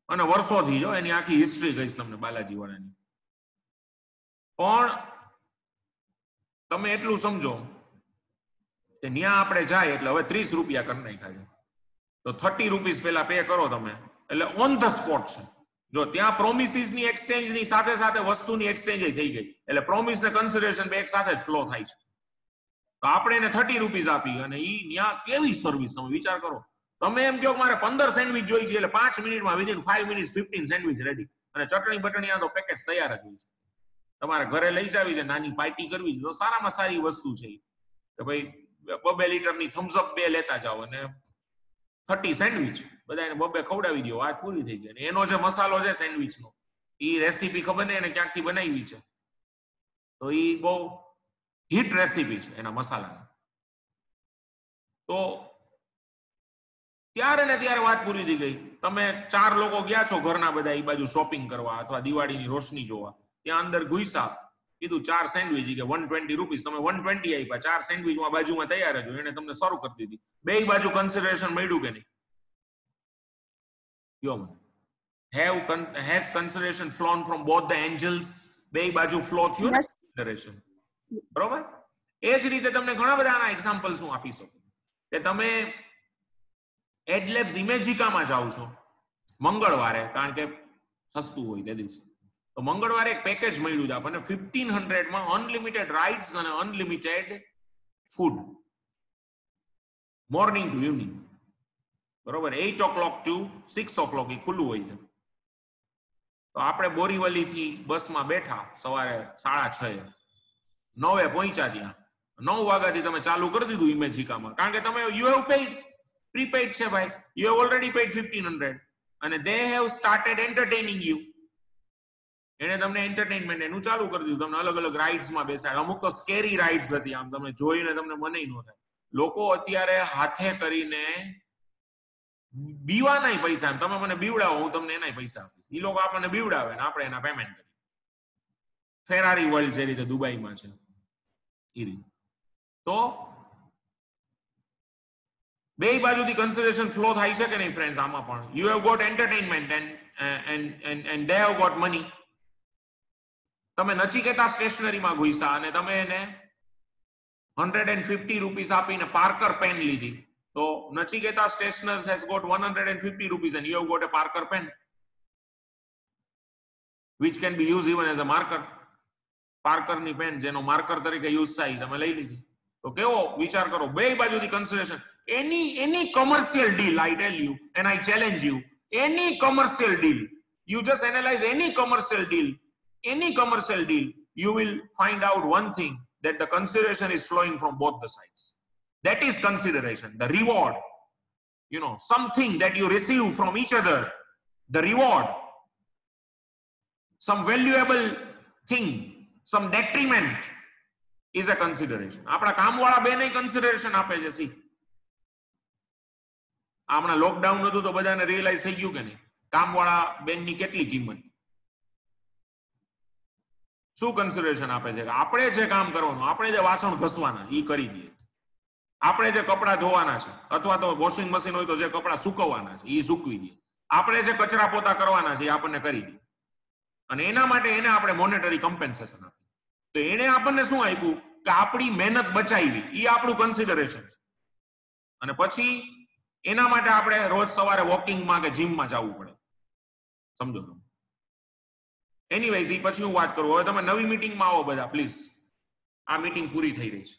અને વર્ષોથી જો એની આખી હિસ્ટ્રી કહીશ તમને બાલાજી વાળાની. પણ તમે એટલું સમજો કે ત્યાં આપણે જાય એટલે હવે 30 રૂપિયા કરી નાખ્યા છે, તો 30 રૂપીસ પેલા પે કરો તમે એટલે ઓન ધ સ્પોટ છે. જો ત્યાં પ્રોમિસીસ ની એક્સચેન્જ ની સાથે સાથે વસ્તુની એક્સચેન્જ થઈ ગઈ એટલે પ્રોમિસ ને કન્સિડરેશન બે એક સાથે જ ફ્લો થાય છે. તો આપણે એને 30 રૂપીસ આપી અને ઈ ત્યાં કેવી સર્વિસ, તમે વિચાર કરો. તમે એમ કહો મારે 15 સેન્ડવિચ જોઈ છે એટલે 5 મિનિટમાં વિધિન 5 મિનિટ્સ 15 સેન્ડવિચ રેડી, અને ચટણી બટણી આ તો પેકેટ તૈયાર જ હોય છે. તમારે ઘરે લઈ જાવી છે, નાની પાર્ટી કરવી છે તો સારામાં સારી વસ્તુ છે કે ભાઈ 2 લીટરની થમ્સ અપ 2 લેતા જાઓ અને 30 સેન્ડવિચ બધાને 2 ખવડાવી દો, વાત પૂરી થઈ ગઈ. અને એનો જે મસાલો છે સેન્ડવિચનો, ઈ રેસીપી ખબર નહીં એને ક્યાંકથી બનાવી છે, તો ઈ બહુ હિટ રેસીપી છે એના મસાલાની. તો ત્યારે ને ત્યારે વાત પૂરી થઈ ગઈ. તમે 4 લોકો ગયા છો ઘરના બધા એ બાજુ શોપિંગ કરવા અથવા દિવાળીની રોશની જોવા, ત્યાં અંદર ઘુસા, કીધું 4 સેન્ડવિચ કે 120 રૂપીસ, તમે 120 આપ્યા, 4 સેન્ડવિચમાં બાજુમાં તૈયાર જ હોય, એને તમને સર્વ કરી દીધી. બે બાજુ કન્સિડરેશન મળ્યું કે નહીં? Has consideration flown from both the angels? બે બાજુ ફ્લો થયું ને કન્સિડરેશન, બરોબર? એ જ રીતે તમને ઘણા બધા આના એક્ઝામ્પલ્સ હું આપી શકું કે તમે એડલેબ્સ ઇમેજિકામાં જાઓ છો મંગળવારે, કારણ કે સસ્તું હોય તે દિવસે, તો મંગળવારે એક પેકેજ મળ્યું છે આપણને 1500 માં અનલિમિટેડ રાઇડ્સ અને unlimited food, morning to evening, બરોબર? 8 o'clock to 6 o'clock એ ખુલ્લું હોય છે. તો આપણે બોરીવલી થી બસમાં બેઠા સવારે 6:30, 9 પહોંચ્યા ત્યાં, 9 વાગ્યાથી તમે ચાલુ કરી દીધું ઇમેજિકામાં, કારણ કે તમે યુ હેવ પેઇડ, પ્રીપેઇડ છે ભાઈ, યુ હેવ ઓલરેડી પેઇડ 1500 અને they have started entertaining you. એને તમને એન્ટરટેનમેન્ટ એનું ચાલુ કરી દીધું, તમને અલગ અલગ રાઇડ્સમાં બેસાડ. અમુક તો સ્કેરી રાઇડ્સ હતી, આમ તમે જોઈને તમને મને ન થાય. લોકો અત્યારે હાથે કરીને બીવાના પૈસા, તમે મને બીવડાવો હું તમને એના પૈસા આપીશ. એ લોકો આપણને બીવડાવે ને આપણે એના પેમેન્ટ કરીએ. ફેરારી વર્લ્ડ જે રીતે દુબઈમાં છે એ રીતે. તો બે બાજુથી કન્સિડરેશન ફ્લો થાય છે કે નહીં ફ્રેન્ડ્સ? આમાં પણ you have got entertainment and they have got money. તમે નચિકેતા સ્ટેશનરીમાં ઘુસ્યા અને તમે એને 150 રૂપીસ આપીને પાર્કર પેન લીધી, તો Nachiketa stationers has got 150 rupees and you have got a Parker pen which can be used even as a marker. Parker ની pen જેનો marker તરીકે યુઝ થાય તમે લઈ લીધી. તો કેવો વિચાર કરો, બે બાજુથી consideration. any commercial deal, I tell you and I challenge you, any commercial deal, you just analyze any commercial deal, you will find out one thing, that the consideration is flowing from both the sides. That is consideration, the reward, something that you receive from each other, the reward, some valuable thing, some detriment is a consideration. આપણા કામવાળા બેને consideration આપે છે. C હમણાં lockdown હતું તો બધાને realise થઈ ગયું કે નહીં કામવાળા બેનની કેટલી કિંમત. શું કન્સિડરેશન આપે છે? આપણે જે કામ કરવાનું, આપણે જે વાસણ ઘસવાના એ કરી દઈએ, આપણે જે કપડા ધોવાના છે અથવા તો વોશિંગ મશીન હોય તો જે કપડા સૂકવવાના છે એ સૂકવી દઈએ, આપણે જે કચરા પોતા કરવાના છે એ આપણને કરી દઈએ, અને એના માટે એને આપણે મોનેટરી કમ્પેન્સેશન આપીએ. તો એને આપણને શું આપ્યું કે આપણી મહેનત બચાવી, એ આપણું કન્સિડરેશન છે. અને પછી એના માટે આપણે રોજ સવારે વોકિંગમાં કે જીમમાં જવું પડે, સમજો તમે. એનીવેઝ એ પછી હું વાત કરું. હવે તમે નવી મીટિંગમાં આવો બધા પ્લીઝ, આ મીટિંગ પૂરી થઈ રહી છે.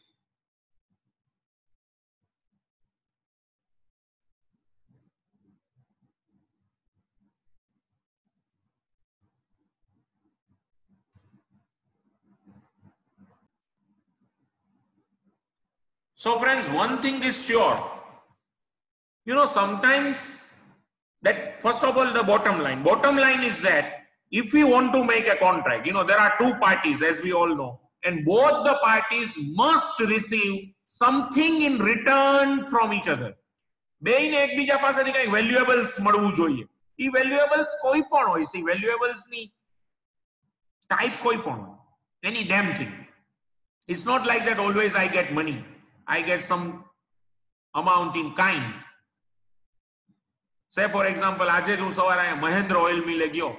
So friends, one thing is sure, sometimes that, first of all, the bottom line is that if we want to make a contract, there are two parties, as we all know, and both the parties must receive something in return from each other. બેયને એકબીજા પાસેથી કંઈક વેલ્યુએબલ્સ મળવું જોઈએ. એ વેલ્યુએબલ્સ કોઈ પણ હોય છે, વેલ્યુએબલ્સની type કોઈ પણ હોય, any damn thing. It's not like that always I get money, I get some amount in kind. Say for example, આજે જ હું સવારે અહીંયા મહેન્દ્ર ઓઇલ મિલે ગયો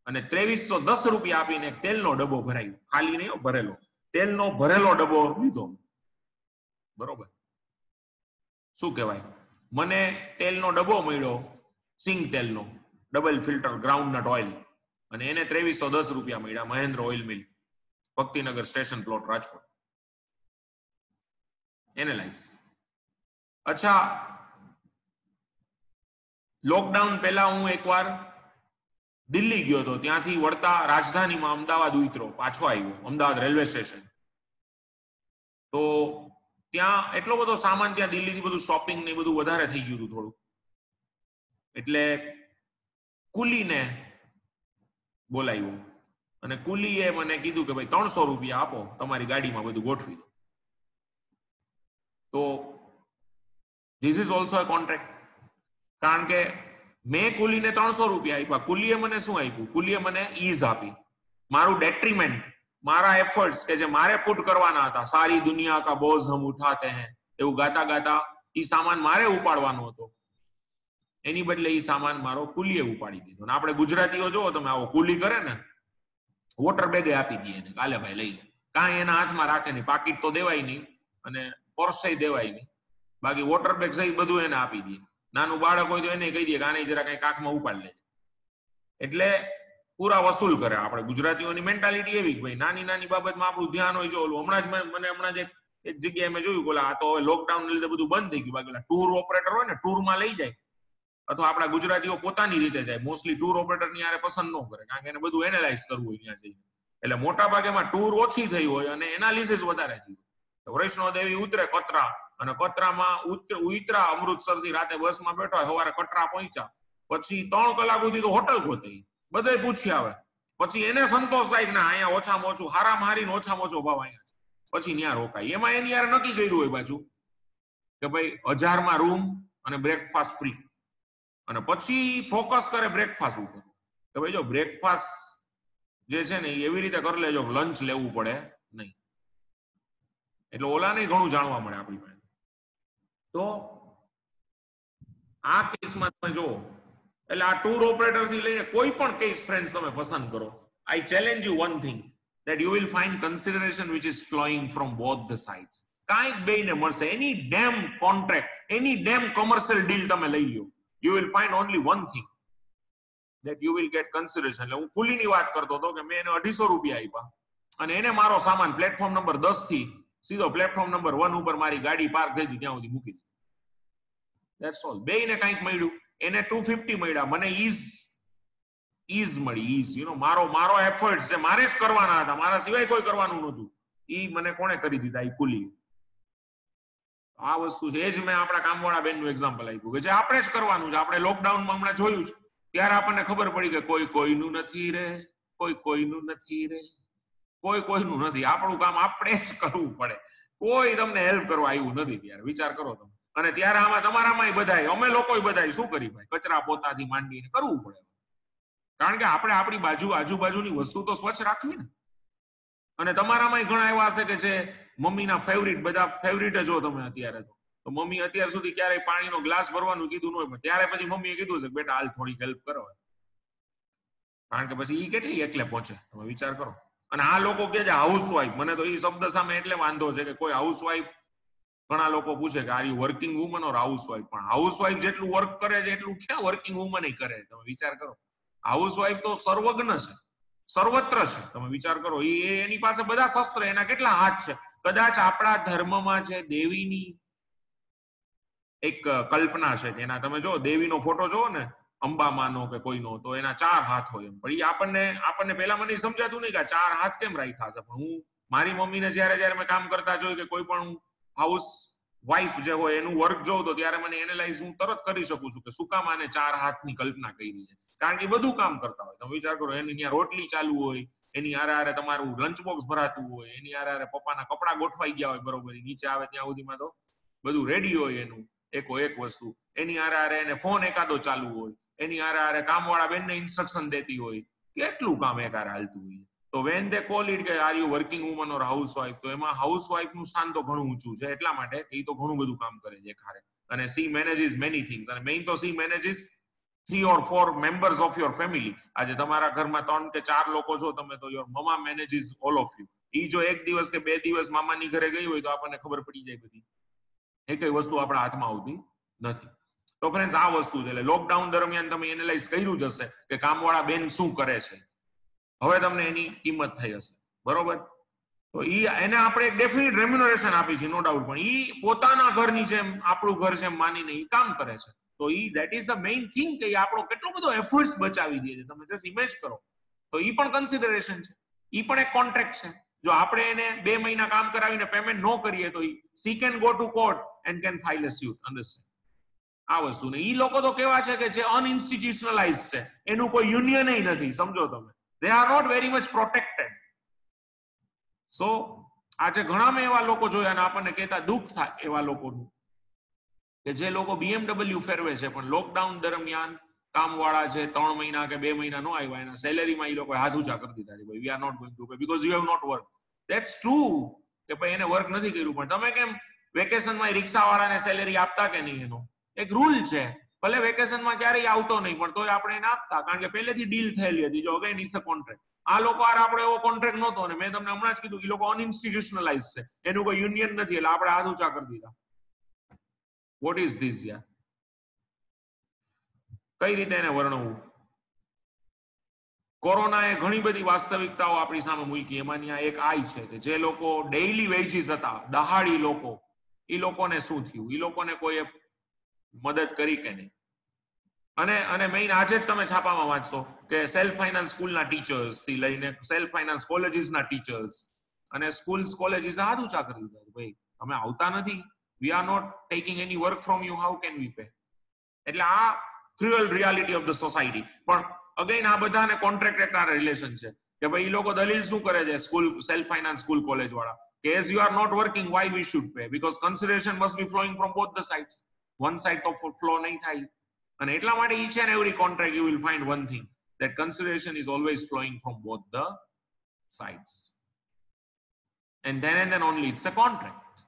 અને 2310 રૂપિયા આપીને એક તેલનો ડબ્બો ભરાયો, ખાલી નહીં ભરેલો, તેલનો ભરેલો ડબ્બો લીધો, બરોબર. શું કહેવાય, મને તેલનો ડબ્બો મળ્યો સિંગ તેલનો, ડબલ ફિલ્ટર ગ્રાઉન્ડનટ ઓઇલ, અને એને 2310 રૂપિયા મળ્યા Mahendra oil mill, Bhaktinagar station plot, Rajkot. Analyse. અચ્છા, લોકડાઉન પહેલા હું એકવાર દિલ્હી ગયો હતો, ત્યાંથી વળતા રાજધાનીમાં અમદાવાદ ઉતરો, પાછો આવ્યો અમદાવાદ રેલવે સ્ટેશન. તો ત્યાં એટલો બધો સામાન, ત્યાં દિલ્હીથી બધું શોપિંગ ને બધું વધારે થઈ ગયું હતું થોડું, એટલે કુલીને બોલાવ્યો અને કુલીએ મને કીધું કે ભાઈ 300 રૂપિયા આપો, તમારી ગાડીમાં બધું ગોઠવી દો. તો this is also a contract, કારણ કે મેં કુલીને 300 રૂપિયા આપ્યા, કુલીએ મને શું આપ્યું, કુલીએ મને ઈઝ આપી. મારું ડેટ્રીમેન્ટ, મારા એફર્ટ્સ કે જે મારે પુટ કરવાના હતા, સારી દુનિયા કા બોઝ હમ ઉઠાતે હૈ, એવું ગાતા ગાતા ઈ સામાન મારે ઉપાડવાનો હતો, એની બદલે ઈ સામાન મારો કુલીએ ઉપાડી દીધો. અને આપણે ગુજરાતીઓ જો તમે આવો કુલી કરે ને, વોટર બેગે આપી દઈએ ને, કાલે ભાઈ લઈ લે, કાંઈ એના હાથમાં રાખે નહીં, પાકીટ તો દેવાય નહીં અને પર્સ દેવાય નહીં, બાકી વોટર બેગ સહિત બધું એને આપી દઈએ. નાનું બાળક હોય તો એને કહી દઈએ કે આને જરા કઈ કાખમાં ઉપાડી લેજે, એટલે પૂરા વસૂલ કરે. આપણે ગુજરાતીઓની મેન્ટાલિટી એવી કે ભાઈ નાની નાની બાબતમાં આપણું ધ્યાન હોય. જો હમણાં જ એક જગ્યાએ મેં જોયું કે આ તો હવે લોકડાઉન લીધે બધું બંધ થઈ ગયું, બાકી ટૂર ઓપરેટર હોય ને ટૂરમાં લઈ જાય, અથવા આપણા ગુજરાતીઓ પોતાની રીતે જાય, મોસ્ટલી ટૂર ઓપરેટરની યારે પસંદ ન કરે, કારણ કે એને બધું એનાલાઇઝ કરવું હોય ત્યાં જઈને, એટલે મોટા ભાગેમાં ટૂર ઓછી થઈ હોય અને એનાલિસિસ વધારે થયું. વૈષ્ણો દેવી ઉતરે કતરા, અને કતરામાં ઉતરા અમૃતસરથી રાતે બસમાં બેઠા, સવારે કટરા પહોંચ્યા, પછી 3 કલાક સુધી તો હોટલ ગોતી, બધે પૂછી આવે, પછી એને સંતોષ થાય કે ના અહીંયા ઓછામાં ઓછું હારામાં હારીને ઓછામાં ઓછો ભાવ અહીંયા છે, પછી ત્યાં રોકાય. એમાં એની યાર નક્કી કર્યું હોય પાછું કે ભાઈ 1000માં રૂમ અને બ્રેકફાસ્ટ ફ્રી, અને પછી ફોકસ કરે બ્રેકફાસ્ટ ઉપર કે ભાઈ જો બ્રેકફાસ્ટ જે છે ને એવી રીતે કરી લેજો, લંચ લેવું પડે નહીં. એટલે ઓલાને ઘણું જાણવા મળે આપણી પાસે. તો આ કેસમાં તમે જો, એટલે આ ટૂર ઓપરેટર થી લઈને કોઈ પણ કેસ ફ્રેન્ડ્સ તમે પસંદ કરો, I challenge you one thing, that you will find consideration which is flowing from both the sides. કાંઈક બેયને મળશે. એની ડેમ કોન્ટ્રાક્ટ, એની ડેમ કોમર્શિયલ ડીલ તમે લઈ લો, you will find only one thing, that you will get consideration. એટલે હું કુલીની વાત કરતો હતો કે મેં એને 250 રૂપિયા આપ્યા અને એને મારો સામાન પ્લેટફોર્મ નંબર 10 થી સીધો પ્લેટફોર્મ નંબર 1 ઉપર મારી ગાડી પાર્ક થઈ હતી ત્યાં સુધી મૂકી દીધી. That's all. બેયને કંઈક મળ્યું, એને 250 મળ્યા, મને ઈઝ મળી, ઈઝ. યુ નો, મારો એફર્ટ છે, મારે જ કરવાના હતા, મારા સિવાય કોઈ કરવાનું નહોતું, ઈ મને કોણે કરી દીધા, ઈ કુલી. આ વસ્તુ છે, એ જ મેં આપણા કામવાળા બેનનું એક્ઝામ્પલ આપ્યું કે જે આપણે જ કરવાનું છે. આપણે લોકડાઉનમાં હમણાં જોયું છે, ત્યારે આપણને ખબર પડી કે કોઈ કોઈનું નથી રે, કોઈ કોઈનું નથી રે, કોઈ કોઈનું નથી. આપણું કામ આપણે જ કરવું પડે, કોઈ તમને હેલ્પ કરવા આવ્યું નથી. ત્યારે વિચાર કરો તમે. અને ત્યારે આમાં તમારામાં બધાય, અમે લોકો બધાય શું કરી ભાઈ, કચરા પોતાથી માંડીને કરવું પડે, કારણ કે આપણે આપણી આજુબાજુની વસ્તુ તો સ્વચ્છ રાખવી ને. અને તમારામાં ઘણા એવા હશે કે જે મમ્મીના ફેવરિટ, બધા ફેવરિટ જ હો તમે અત્યારે, તો મમ્મી અત્યાર સુધી ક્યારેય પાણીનો ગ્લાસ ભરવાનું કીધું ન હોય, પણ ત્યારે પછી મમ્મીએ કીધું છે કે બેટા હાલ થોડીક હેલ્પ કરો, કારણ કે પછી ઈ કેટલી એકલે પહોંચે, તમે વિચાર કરો. અને આ લોકો કે છે હાઉસવાઈફ, મને તો ઈ શબ્દ સામે એટલે વાંધો છે કે કોઈ હાઉસવાઈફ, ઘણા લોકો પૂછે કે are you working woman or housewife, પણ હાઉસવાઈફ જેટલું વર્ક કરે છે એટલું ક્યાં વર્કિંગ વુમન કરે, તમે વિચાર કરો. હાઉસવાઈફ તો સર્વજ્ઞ છે, સર્વત્ર છે, તમે વિચાર કરો. એની પાસે બધા શસ્ત્ર, એના કેટલા હાથ છે. કદાચ આપણા ધર્મમાં છે દેવીની એક કલ્પના છે, તેના તમે જો દેવીનો ફોટો જોવો ને, અંબામાનો કે કોઈનો, તો એના 4 હાથ હોય એમ. પણ આપણને પહેલા મને સમજાતું નહીં કે 4 હાથ કેમ રાખ્યા છે. પણ હું મારી મમ્મીને જયારે મેં કામ કરતા જોયું કે કોઈ પણ હાઉસ વાઇફ જે હોય એનું વર્ક જોઉં તો ત્યારે મને એનાલાઇઝ હું તરત કરી શકું છું કે શું કામ આને 4 હાથની કલ્પના કરી છે. કારણ કે બધું કામ કરતા હોય, તમે વિચાર કરો, એની ત્યાં રોટલી ચાલુ હોય, એની હારે તમારું લંચ બોક્સ ભરાતું હોય, એની હારે પપ્પાના કપડા ગોઠવાઈ ગયા હોય બરોબર, નીચે આવે ત્યાં સુધીમાં તો બધું રેડી હોય એનું એકો એક વસ્તુ, એની હારે એને ફોન એકાદો ચાલુ હોય, એની હારે કામવાળા બેનને ઇન્સ્ટ્રક્શન દેતી હોય, કેટલું કામ એક હારે હાલતું હોય. તો વેન દે કોલ ઇટ કે are you working woman or housewife, તો એમાં હાઉસવાઇફ નું સ્થાન તો ઘણું ઊંચું છે, એટલા માટે એ તો ઘણું બધું કામ કરે છે ખારે. અને સી મેનેજીસ મેની થિંગ્સ, અને મેઇન તો C મેનેજીસ 3 or 4 members of your family. આજે તમારા ઘરમાં 3 કે 4 લોકો છો તમે, તો યોર મમા મેનેજીસ ઓલ ઓફ યુ. ઈ જો 1 દિવસ કે 2 દિવસ મામાની ઘરે ગઈ હોય તો આપણને ખબર પડી જાય બધી, એ કઈ વસ્તુ આપણા હાથમાં આવતી નથી. તો ફ્રેન્ડ્સ આ વસ્તુ છે. એટલે લોકડાઉન દરમિયાન તમે એનાલાઇઝ કર્યું જ હશે કે કામવાળા બેન શું કરે છે, હવે તમને એની કિંમત થઈ હશે, બરોબર? તો એને આપણે એક ડેફિનેટ રેમ્યુનરેશન આપી છે, નો ડાઉટ, પણ ઈ પોતાના ઘરની જેમ આપણું ઘર છે એમ માનીને ઈ કામ કરે છે. તો that is the main thing કે આપણો કેટલો બધો એફર્ટ્સ બચાવી દે છે. તમે જસ્ટ ઇમેજ કરો, તો ઈ પણ કન્સિડરેશન છે, ઈ પણ એક કોન્ટ્રાક્ટ છે. જો આપણે એને 2 મહિના કામ કરાવીને પેમેન્ટ નો કરીએ તો C can go to court and can file a suite. Understand આ વસ્તુ ને? ઈ લોકો તો કેવા છે કે જે અનઇન્સ્ટિટ્યુશનલાઇઝ છે, એનું કોઈ યુનિયન નથી, સમજો તમે. They are not very much protected. So આજે ઘણા મેં એવા લોકો જોયા અને આપણને કહેતા દુઃખ થાય એવા લોકોનું, કે જે લોકો BMW ફેરવે છે પણ લોકડાઉન દરમિયાન કામવાળા છે 3 મહિના કે 2 મહિના નો આવ્યા, એના સેલેરીમાં એ લોકો હાથ ઊંચા કરી દીધા છે, ભાઈ we are not going to pay because you have not work. That's true કે ભાઈ એને વર્ક નથી કર્યું, પણ તમે કેમ વેકેશનમાં રિક્ષાવાળાને સેલેરી આપતા કે નહીં? એનો એક રૂલ છે. ભલે વેકેશનમાં ક્યારેય આવતો નહીં, પણ તોય આપણે એને આપતા, કારણ કે પહેલેથી ડીલ થયેલી હતી. જો અગેન ઇટ્સ અ કોન્ટ્રાક્ટ. આ લોકો આપણો એવો કોન્ટ્રાક્ટ નહોતો, અને મેં તમને હમણાં જ કીધું કે લોકો અનઇન્સ્ટિટ્યુશનલાઇઝ છે, એનું કોઈ યુનિયન નથી, એટલે આપણે હાથ ઊંચા કરી દીધા. વોટ ઇઝ ધીસ યાર? કઈ રીતે એને વર્ણવવું? કોરોનાએ ઘણી બધી વાસ્તવિકતાઓ આપણી સામે મૂકી. એમાંની આ એક આઈ છે કે જે લોકો ડેઈલી વેજીસ હતા, દહાડી લોકો, એ લોકોને શું થયું? એ લોકોને કોઈ મદદ કરી કે નહીં? અને મેઇન આજે જ તમે છાપામાં વાંચશો કે સેલ્ફ ફાઇનાન્સ સ્કૂલના ટીચર્સ થી લઈને સેલ્ફ ફાઇનાન્સ કોલેજીસના ટીચર્સ અને સ્કૂલ્સ કોલેજીસ હાથ ઊંચા કરી દીધા. ભાઈ અમે આવતા નથી, we are not taking any work from you, how can we pay? એટલે આ cruel reality of the society. પણ અગેન આ બધાને કોન્ટ્રાક્ટ એકના રિલેશન છે કે ભાઈ એ લોકો દલીલ શું કરે છે school self finance school college વાળા, કે as you are not working why we should pay? Because consideration must be flowing from both the sides. One side તો ફ્લો નહીં થાય. અને એટલા માટે each and every contract you will find one thing, that consideration is always flowing from both the sides, and then only it's a contract.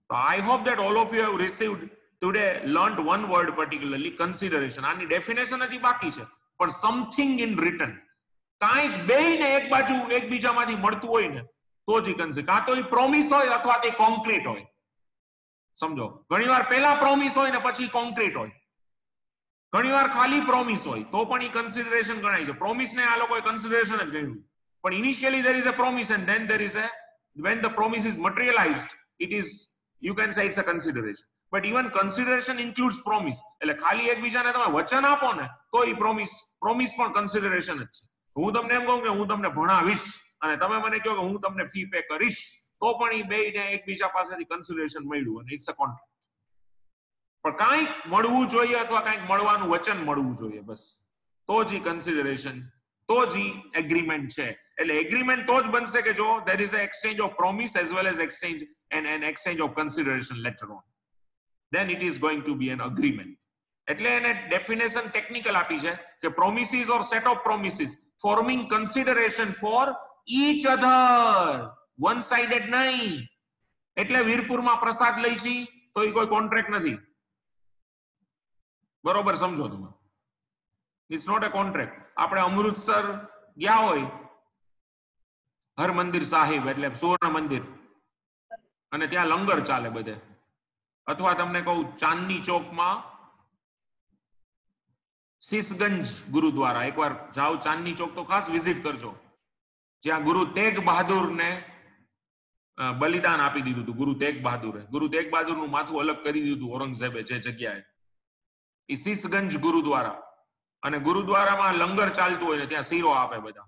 So I hope that all of you have received today, learned one word particularly, consideration. આની definition હજી બાકી છે, પણ something in written, કાંઈક બેયને એક બાજુ એકબીજામાંથી મળતું હોય ને તો જ કન્સિડર. કાં તો એ પ્રોમિસ હોય અથવા તે કોન્ક્રીટ હોય. સમજો, ઘણીવાર પહેલા પ્રોમિસ હોય ને પછી કોન્ક્રીટ હોય, ઘણીવાર ખાલી પ્રોમિસ હોય તો પણ એ કન્સિડરેશન ગણાય છે. પ્રોમિસ ને આ લોકોએ કન્સિડરેશન જ ગણ્યું, પણ initially there is a promise and then there is a, when the promise is materialized, it is, you can say it's a consideration. But even consideration includes promise. એટલે ખાલી એકબીજાને તમે વચન આપો ને તો એ પ્રોમિસ પણ કન્સિડરેશન જ છે. હું તમને એમ કહું કે હું તમને ભણાવીશ અને તમે મને કહો કે હું તમને ફી પે કરીશ, તો પણ એ બેયને એકબીજા પાસેથી કન્સિડરેશન મળ્યું અને ઇટ્સ અ કોન્ટ્રાક્ટ. પણ કાંઈક મળવું જોઈએ અથવા કાંઈક મળવાનું વચન મળવું જોઈએ, બસ તો જ કન્સિડરેશન, તો જ એગ્રીમેન્ટ છે. એટલે એગ્રીમેન્ટ તો જ બનશે કે જો there is a exchange of promise as well as exchange and an exchange of consideration later on, then it is going to be an agreement. એટલે એને ડેફિનેશન ટેકનિકલ આપી છે કે promises or set of promises forming consideration for each other, one sided નહીં. એટલે વીરપુરમાં પ્રસાદ લઈ છી તો એ કોઈ કોન્ટ્રાક્ટ નથી, બરોબર સમજો તમે? It's not a contract. આપણે અમૃતસર ગયા હોય, હરમંદિર સાહિબ એટલે સુવર્ણ મંદિર, અને ત્યાં લંગર ચાલે બધે, અથવા તમને કહું ચાંદની ચોકમાં શીશગંજ ગુરુદ્વારા, એકવાર જાઓ ચાંદની ચોક તો ખાસ વિઝિટ કરજો, જ્યાં ગુરુ તેગ બહાદુરને બલિદાન આપી દીધું હતું. ગુરુ તેગ બહાદુરનું માથું અલગ કરી દીધું હતું ઔરંગઝેબે જે જગ્યાએ, એ શીશગંજ ગુરુદ્વારા. અને ગુરુદ્વારામાં લંગર ચાલતું હોય ને ત્યાં શીરો આપે બધા.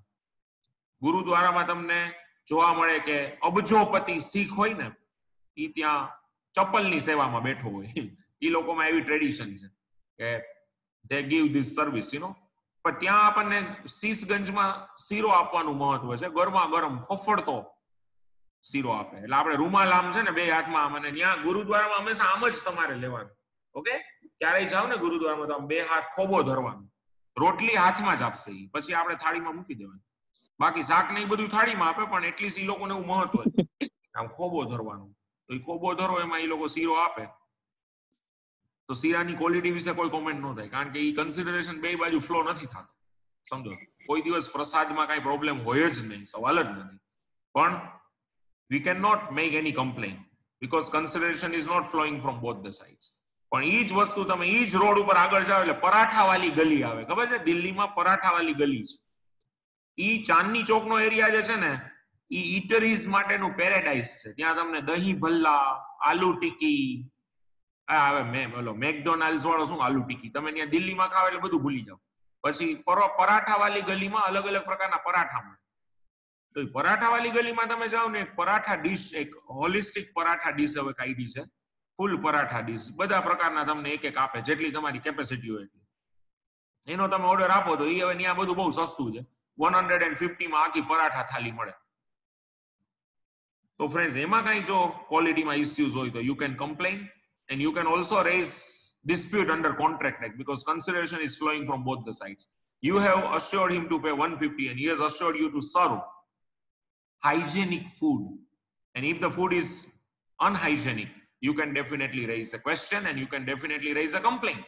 ગુરુદ્વારામાં તમને જોવા મળે કે અબજોપતિ શીખ હોય ને એ ત્યાં ચપ્પલની સેવામાં બેઠો હોય. એ લોકોમાં એવી ટ્રેડિશન છે કે they give this service, you know. પણ ત્યાં આપણને શીશગંજમાં શીરો આપવાનું મહત્વ છે, ગરમા ગરમ ફફડતો શીરો આપે. એટલે આપણે રૂમાલ આમ છે ને બે હાથમાં, અને ત્યાં ગુરુદ્વારામાં હંમેશા આમ જ તમારે લેવાનું. ઓકે, ક્યારેય જાવ ને ગુરુદ્વારામાં તો આમ બે હાથ ખોબો ધરવાનો, રોટલી હાથમાં જ આપશે, પછી આપણે થાળીમાં મૂકી દેવાની. બાકી શાક ને એ બધું થાળીમાં આપે, પણ એટલીસ્ટ એ લોકોને એવું મહત્વ છે આમ ખોબો ધરવાનું. તો એ ખોબો ધરો એમાં એ લોકો શીરો આપે, તો શીરાની ક્વોલિટી વિશે કોઈ કોમેન્ટ ન થાય, કારણ કે એ કન્સિડરેશન બે બાજુ ફ્લો નથી થતો. સમજો, કોઈ દિવસ પ્રસાદમાં કઈ પ્રોબ્લેમ હોય જ નહીં, સવાલ જ નથી. પણ we cannot make any complaint because consideration is not flowing from both the sides. પણ ઈ જ વસ્તુ તમે ઈ જ રોડ ઉપર આગળ જાવ એટલે પરાઠાવાળી ગલી આવે. ખબર છે દિલ્હીમાં પરાઠાવાળી ગલી છે. ઈ ચાંદની ચોકનો એરિયા જે છે ને, ઈ ઈટરીઝ માટેનું પેરેડાઇઝ છે. ત્યાં તમને દહીં ભલ્લા, આલુ ટિક્કી, હવે મેકડોનાલ્ડ્સ વાળો શું આલુ ટિક્કી, તમે ત્યાં દિલ્હીમાં ખાવ એટલે બધું ભૂલી જાવ. પછી પરાઠાવાળી ગલીમાં અલગ અલગ પ્રકારના પરાઠા મળે. તો એ પરાઠાવાળી ગલીમાં તમે જાઓ ને, એક પરાઠા ડીશ, એક હોલિસ્ટિક પરાઠા ડીશ હવે કાઢી છે, ફૂલ પરાઠા ડીશ, બધા પ્રકારના તમને એક એક આપે, જેટલી તમારી કેપેસિટી હોય એટલી. એનો તમે ઓર્ડર આપો તો એ હવે ત્યાં બધું બહુ સસ્તું છે, 150 માં આખી પરાઠા થાળી મળે. તો ફ્રેન્ડ્સ, એમાં કઈ જો ક્વોલિટીમાં ઇસ્યુઝ હોય તો you can complain and you can also raise dispute under contract act because consideration is flowing from both the sides. You have assured him to pay 150 and he has assured you to serve hygienic food, and if the food is unhygienic, you can definitely raise a question and you can definitely raise a complaint.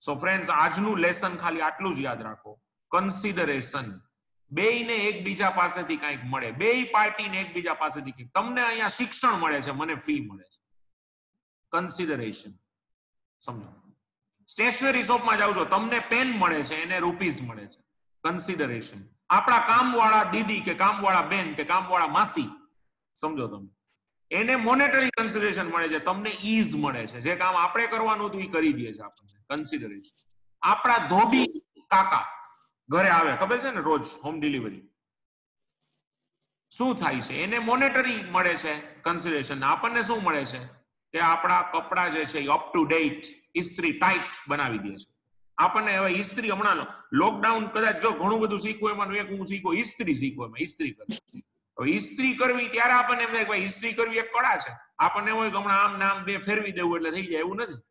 So friends, આજનું lesson ખાલી આટલું જ યાદ રાખો, consideration. બેયને એકબીજા પાસેથી કંઈક મળે, બેય પાર્ટીને એકબીજા પાસેથી કંઈક. તમને અહીંયા શિક્ષણ મળે છે, મને ફી મળે છે. કન્સિડરેશન. સમજો, સ્ટેશનરી શોપમાં જાવ છો, તમને પેન મળે છે, એને રૂપીઝ મળે છે. કન્સિડરેશન. આપણા કામવાળા દીદી કે કામવાળા બેન કે કામવાળા માસી, સમજો તમે, એને મોનેટરી કન્સિડરેશન મળે છે, તમને ઈઝ મળે છે. જે કામ આપણે કરવાનું હતું એ કરી દે છે આપણને. કન્સિડરેશન. આપણા ધોબી કાકા ઘરે આવે, ખબર છે ને, રોજ હોમ ડિલિવરી, શું થાય છે? એને મોનેટરી મળે છે કન્સિડરેશન. આપણને શું મળે છે કે આપણા કપડા જે છે એ અપ ટુ ડેટ, ઇસ્ત્રી ટાઈટ બનાવી દે છે આપણને. હવે ઇસ્ત્રી, હમણાં લોકડાઉન કદાચ જો ઘણું બધું શીખવું, એમાં એક હું શીખું, ઇસ્ત્રી શીખવું, એમાં ઇસ્ત્રી કરવી. હવે ઇસ્ત્રી કરવી ત્યારે આપણને એમ થાય કે ભાઈ ઇસ્ત્રી કરવી એક કળા છે. આપણને હોય કે હમણાં આમ નામ બે ફેરવી દેવું એટલે થઈ જાય, એવું નથી.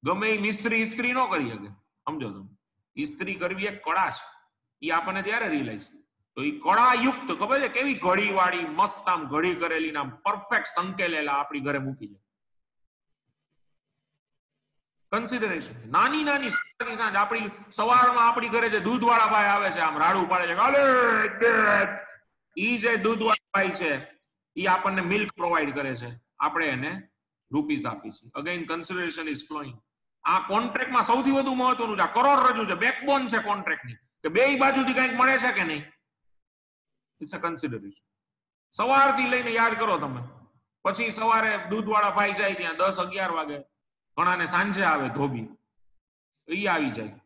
ગમે એ મિસ્ત્રી ઇસ્ત્રી ન કરી શકે. સમજો તમે, ઇસ્ત્રી કરવી એક કળા છે. એ આપણને ત્યારે રિયલાઇઝ. તો એ કળાયુક્ત, ખબર છે કેવી ઘડી વાળી, મસ્ત આમ ઘડી કરેલી, આમ પરફેક્ટ સંકેલેલા આપણી ઘરે મૂકી જાય. કન્સિડરેશન. નાની નાની સાંજ આપણી સવારમાં આપણી ઘરે જે દૂધ વાળા ભાઈ આવે છે, આમ રાડું પાડે છે, ઈ જે દૂધ વાળા ભાઈ છે ઈ આપણને મિલ્ક પ્રોવાઈડ કરે છે, આપણે એને રૂપીસ આપી છે. Again consideration is flowing. આ કોન્ટ્રાક્ટમાં સૌથી વધુ મહત્વનું છે, કરોડરજ્જુ છે, બેકબોન છે કોન્ટ્રાક્ટની, કે બેય બાજુથી કંઈક મળે છે કે નહીં. It's a consideration. સવારથી લઈને યાદ કરો તમે, પછી સવારે દૂધ વાળા ભાઈ જાય ત્યાં 10-11 વાગે, ઘણાને સાંજે આવે ધોબી, એ આવી જાય.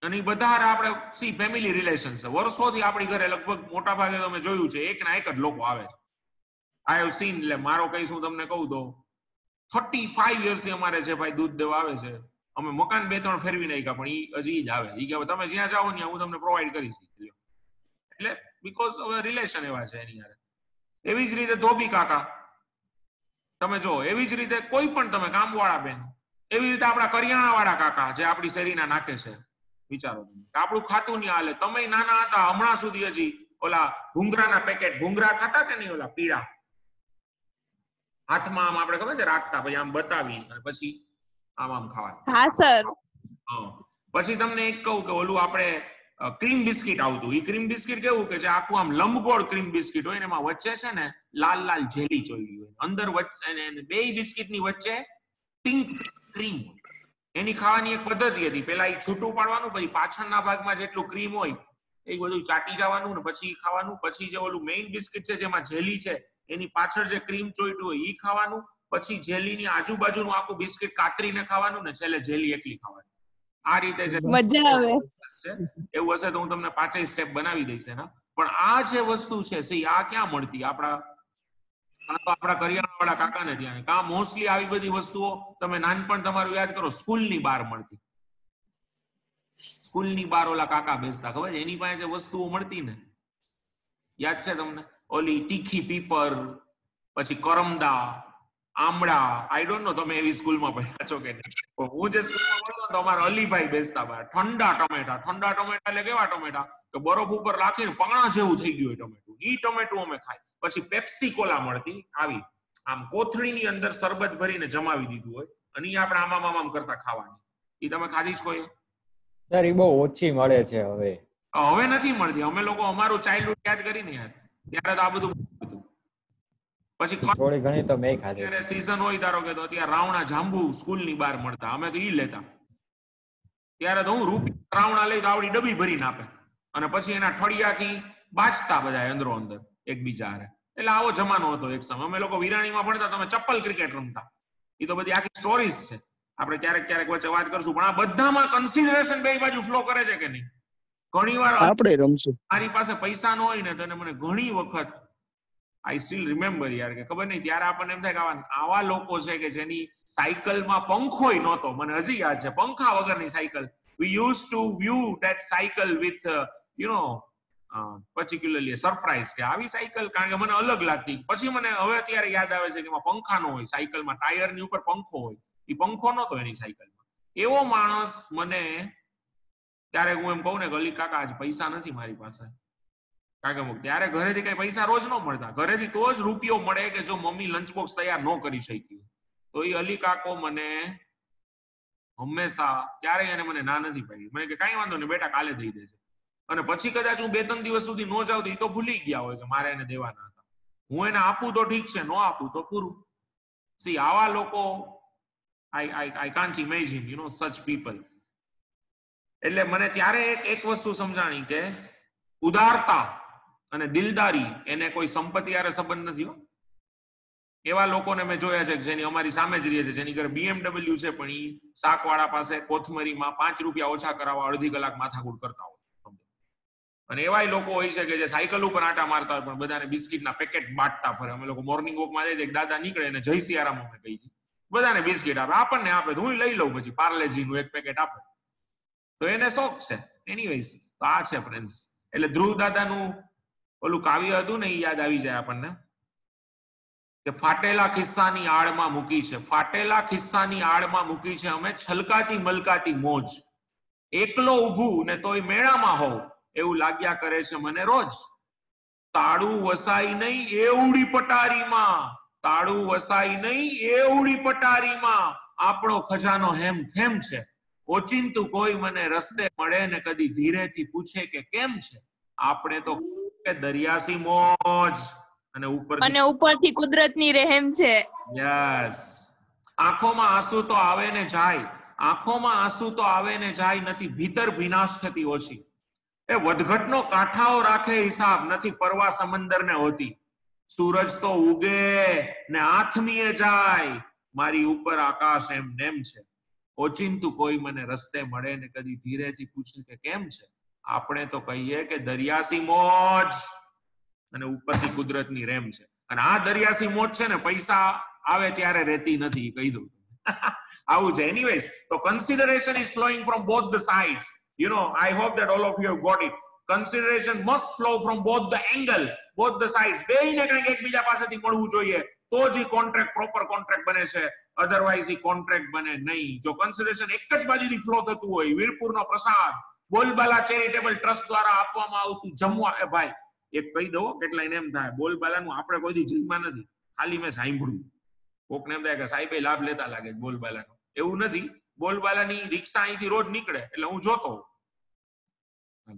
અને એ બધા આપણે સી ફેમિલી રિલેશન છે, વર્ષોથી આપણી ઘરે લગભગ મોટા ભાગે તમે જોયું છે એક ના એક જ લોકો આવે છે. I have seen. એટલે મારો કઈ શું તમને કહું તો 35 યર્સથી અમારે છે ભાઈ દૂધ દેવા આવે છે. અમે મકાન 2-3 ફેરવી નાખ્યા, પણ એ હજી જ આવે. એ કે તમે જ્યાં જાઓ ત્યાં હું તમને પ્રોવાઈડ કરીશ. એટલે બીકોઝ હવે રિલેશન એવા છે એની યારે. એવી જ રીતે ધોબી કાકા તમે જો, એવી જ રીતે કોઈ પણ તમે કામવાળા બેન, એવી રીતે આપણા કરિયાણા વાળા કાકા જે આપણી શેરીના નાકે છે. વિચારો તમે, આપણું ખાતું નહીં હાલે. તમે નાના હતા હમણાં સુધી હજી ઓલા ભૂંગરાના પેકેટ, ભૂંગરા ખાતા કે નહીં, ઓલા પીળા હાથમાં આમ આપણે ખબર છે રાખતા, પછી આમ બતાવી અને પછી આમ આમ ખાવાનું. હા સર. પછી તમને એક કહું કે ઓલું આપણે ક્રીમ બિસ્કિટ આવતું. એ ક્રીમ બિસ્કિટ કેવું કે જે આખું આમ લંબગોળ ક્રીમ બિસ્કિટ હોય ને, એમાં વચ્ચે છે ને લાલ લાલ જેલી ચોયડી હોય, અંદર વચ્ચે બે બિસ્કિટની વચ્ચે પિંક ક્રીમ હોય. એની ખાવાની એક પદ્ધતિ હતી, પેલા એ છૂટું પાડવાનું, પછી પાછળના ભાગમાં જેટલું ક્રીમ હોય એ બધું ચાટી જવાનું ને પછી ખાવાનું. પછી જે ઓલું મેઇન બિસ્કિટ છે જેમાં જેલી છે, એની પાછળ જે ક્રીમ ચોયટું હોય એ ખાવાનું. પછી જેલીની આજુબાજુનું આખું બિસ્કિટ કાતરીને ખાવાનું ને છેલ્લે જેલી એકલી ખાવાની. આ રીતે જે મજા આવે એવું હશે તો હું તમને 5 સ્ટેપ બનાવી દઈશ એના. પણ આ જે વસ્તુ છે સી આ ક્યાં મળતી? આપણા કરિયાણા વાળા કાકાને ત્યાં. કા મોસ્ટલી આવી બધી વસ્તુઓ તમે નાનપણ તમારું યાદ કરો, સ્કૂલની બહાર મળતી. સ્કૂલની બહાર ઓલા કાકા બેસતા, ખબર છે એની પાસે જે વસ્તુઓ મળતી ને, યાદ છે તમને? ઓલી તીખી પીપર, પછી કરમદા, આમળા, આઈ ડોન્ટ નો તમે એવી સ્કૂલમાં ભણ્યા છો કે નહીં, પણ હું જે સ્કૂલમાં ભણતો તો અમારા અલીભાઈ બેસતા બહાર. ઠંડા ટમેટા એટલે કેવા ટમેટા કે બરફ ઉપર રાખીને પાણા જેવું થઈ ગયું ટમેટું, ઈ ટમેટું અમે ખાય. પછી પેપ્સી કોલા મળતી આવી, આમ કોથળીની અંદર શરબત ભરીને જમાવી દીધું હોય અને ઈ આપણે આમ કરતા ખાવાની. ઈ તમે ખાધી જ કોઈ? સર એ બહુ ઓછી મળે છે હવે. હવે નથી મળતી. અમે લોકો અમારું ચાઇલ્ડહુડ યાદ કરીને યાર, ત્યારે તો આ બધું હતું. પછી થોડી ઘણી તો મેં ખાધી. ત્યારે સીઝન હોય ધારો કે તો અત્યારે રાવણા જાંબુ સ્કૂલની બહાર મળતા, અમે તો ઈ લેતા. ત્યારે તો હું રૂપિયા રાવણા લઈ તો આવડી ડબ્બી ભરીને આપે અને પછી એના ઠળિયાથી બાજતા બધા અંદરો અંદર એકબીજા હારે. એટલે આવો જમાનો હતો એક સમય. અમે લોકો વિરાણીમાં ભણતા, તમે ચપ્પલ ક્રિકેટ રમતા. એ તો બધી આખી સ્ટોરીઝ છે, આપણે ક્યારેક વચ્ચે વાત કરશું. પણ આ બધામાં કન્સિડરેશન બે બાજુ ફ્લો કરે છે કે નહીં? ઘણી વાર આપણે રમશું. મારી પાસે પૈસા ન હોય ને તો મને ઘણી વખત આઈ સ્ટીલ રિમેમ્બર યાર કે ખબર નહીં, ત્યારે આપણને એમ થાય કે આવા લોકો છે કે જેની સાયકલમાં પંખોય નહોતો. મને હજી યાદ છે, પંખા વગરની cycle. we used to view that cycle with particularly a surprise કે આવી સાયકલ, કારણ કે મને અલગ લાગતી. પછી મને હવે અત્યારે યાદ આવે છે કે એમાં પંખા ન હોય સાયકલમાં, ટાયરની ઉપર પંખો હોય. એ પંખો નહોતો એની સાયકલમાં. એવો માણસ મને ત્યારે હું એમ કહું ને કે અલી કાકા આજ પૈસા નથી મારી પાસે, કારણ કે ત્યારે ઘરેથી કઈ પૈસા રોજ ન મળતા. ઘરેથી તો જ રૂપિયો મળે કે જો મમ્મી લંચ બોક્સ તૈયાર ન કરી શકી. તો એ અલી કાકો મને હંમેશા ક્યારેય એને મને ના નથી પાડી. મને કે કઈ વાંધો નહીં બેટા, કાલે દઈ દેજે. અને પછી કદાચ હું 2-3 દિવસ સુધી ન જાઉં તો એ તો ભૂલી ગયા હોય કે મારે એને દેવાના હતા. હું એને આપું તો ઠીક છે, ન આપું તો પૂરું. સી આવા લોકો I can't imagine such people. એટલે મને ત્યારે એક વસ્તુ સમજાણી કે ઉદારતા અને દિલદારી એને કોઈ સંપત્તિ હારે સંબંધ નથી. એવા લોકોને મેં જોયા છે જેની અમારી સામે જ રહે છે, જેની ઘરે BMW છે પણ ઈ શાકવાળા પાસે કોથમરીમાં 5 રૂપિયા ઓછા કરાવવા અડધી કલાક માથાકૂટ કરતા હોય. અને એવાય લોકો હોય છે કે જે સાયકલ ઉપર આટા મારતા હોય પણ બધાને બિસ્કિટના પેકેટ બાંટતા ફરે. અમે લોકો મોર્નિંગ વોકમાં જઈએ, એક દાદા નીકળે અને જય સિયારામ અમે કહી દઈએ, બધાને બિસ્કિટ આપે. આપણને આપે તો હું લઈ લઉં, પછી પાર્લેજીનું એક પેકેટ આપે. તો એને શોખ છે. એનીવેઝ, તો આ છે ફ્રેન્ડ્સ. એટલે ધ્રુવ દાદાનું ઓલું કાવ્ય હતું ને, એ યાદ આવી જાય આપણને કે ફાટેલા ખિસ્સાની આડમાં મૂકી છે, ફાટેલા ખિસ્સાની આડમાં મૂકી છે અમે છલકાતી મલકાતી મોજ. એકલો ઊભું ને તોય મેળામાં હોઉં એવું લાગ્યા કરે છે મને રોજ. તાળું વસાઈ નહીં એવડી પટારીમાં, તાળું વસાઈ નહીં એવડી પટારીમાં, આપણો ખજાનો હેમ ખેમ છે. ઓચિંતું કોઈ મને રસ્તે મળે ને કદી ધીરેથી પૂછે કે કેમ છે. આપણે તો દરિયાસી મોજ અને ઉપરથી કુદરતની રહેમ છે. યસ. આંખોમાં આંસુ તો આવે ને જાય, આંખોમાં આંસુ તો આવે ને જાય, નથી ભીતર ભીનાશ થતી ઓછી. એ વધઘટનો કાંઠાઓ રાખે હિસાબ, નથી પરવા સમંદરને હોતી. સૂરજ તો ઉગે ને આથમીએ જાય, મારી ઉપર આકાશ એમ નેમ છે. ઓચિંતું કોઈ મને રસ્તે મળે ને કદી ધીરેથી પૂછે કે કેમ છે. આપણે તો કહીએ કે દરિયાસી મોજ અને ઉપરથી કુદરતની રેમ છે. અને આ દરિયાસી મોજ છે ને પૈસા આવે ત્યારે રહેતી નથી, કહી દઉં. આવું છે. એનીવેઝ, તો consideration is flowing from both the sides. I hope that all of you have got it. Consideration must flow from both the angle, both the sides. બેયને કંઈક એકબીજા પાસેથી મળવું જોઈએ તો જ ઈ કોન્ટ્રાક્ટ પ્રોપર કોન્ટ્રાક્ટ બને છે. અધરવાઇઝ ઈ કોન્ટ્રાક્ટ બને નહીં. જો કન્સિડરેશન એક જ બાજુથી ફ્લો થતું હોય, વીરપુરનો પ્રસાદ બોલબાલા ચેરિટેબલ ટ્રસ્ટ દ્વારા આપવામાં આવતું જમવા, એ ભાઈ એક કહી દો કેટલાયને એમ થાય બોલબાલાનું આપણે કોઈ દી જઈમાં નથી, ખાલી મેં સાંભળ્યું. કોકને એમ થાય કે સાહેબે લાભ લેતા લાગે બોલબાલાનો. એવું નથી. બોલબાલાની રિક્ષા અહીંથી રોજ નીકળે એટલે હું જોતો હોઉં.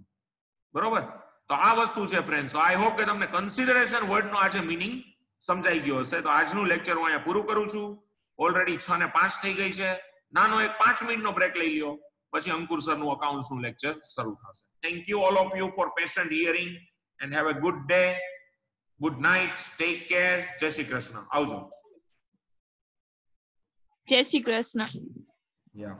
બરોબર? તો આ વસ્તુ છે ફ્રેન્ડ્સ. આઈ હોપ કે તમને કન્સિડરેશન વર્ડનો આજે મિનિંગ સમજાઈ ગયો હશે. તો આજનું લેક્ચર હું અહીંયા પૂરું કરું છું. ઓલરેડી 6:05 થઈ ગઈ છે. નાનો એક 5 મિનિટનો બ્રેક લઈ લ્યો, પછી અંકુર સરનું અકાઉન્ટ્સનું લેક્ચર શરૂ થશે. Thank you all of you for patient hearing and have a good day, good night, take care. જય શ્રી કૃષ્ણ. આવજો. જય શ્રી કૃષ્ણ. Yeah.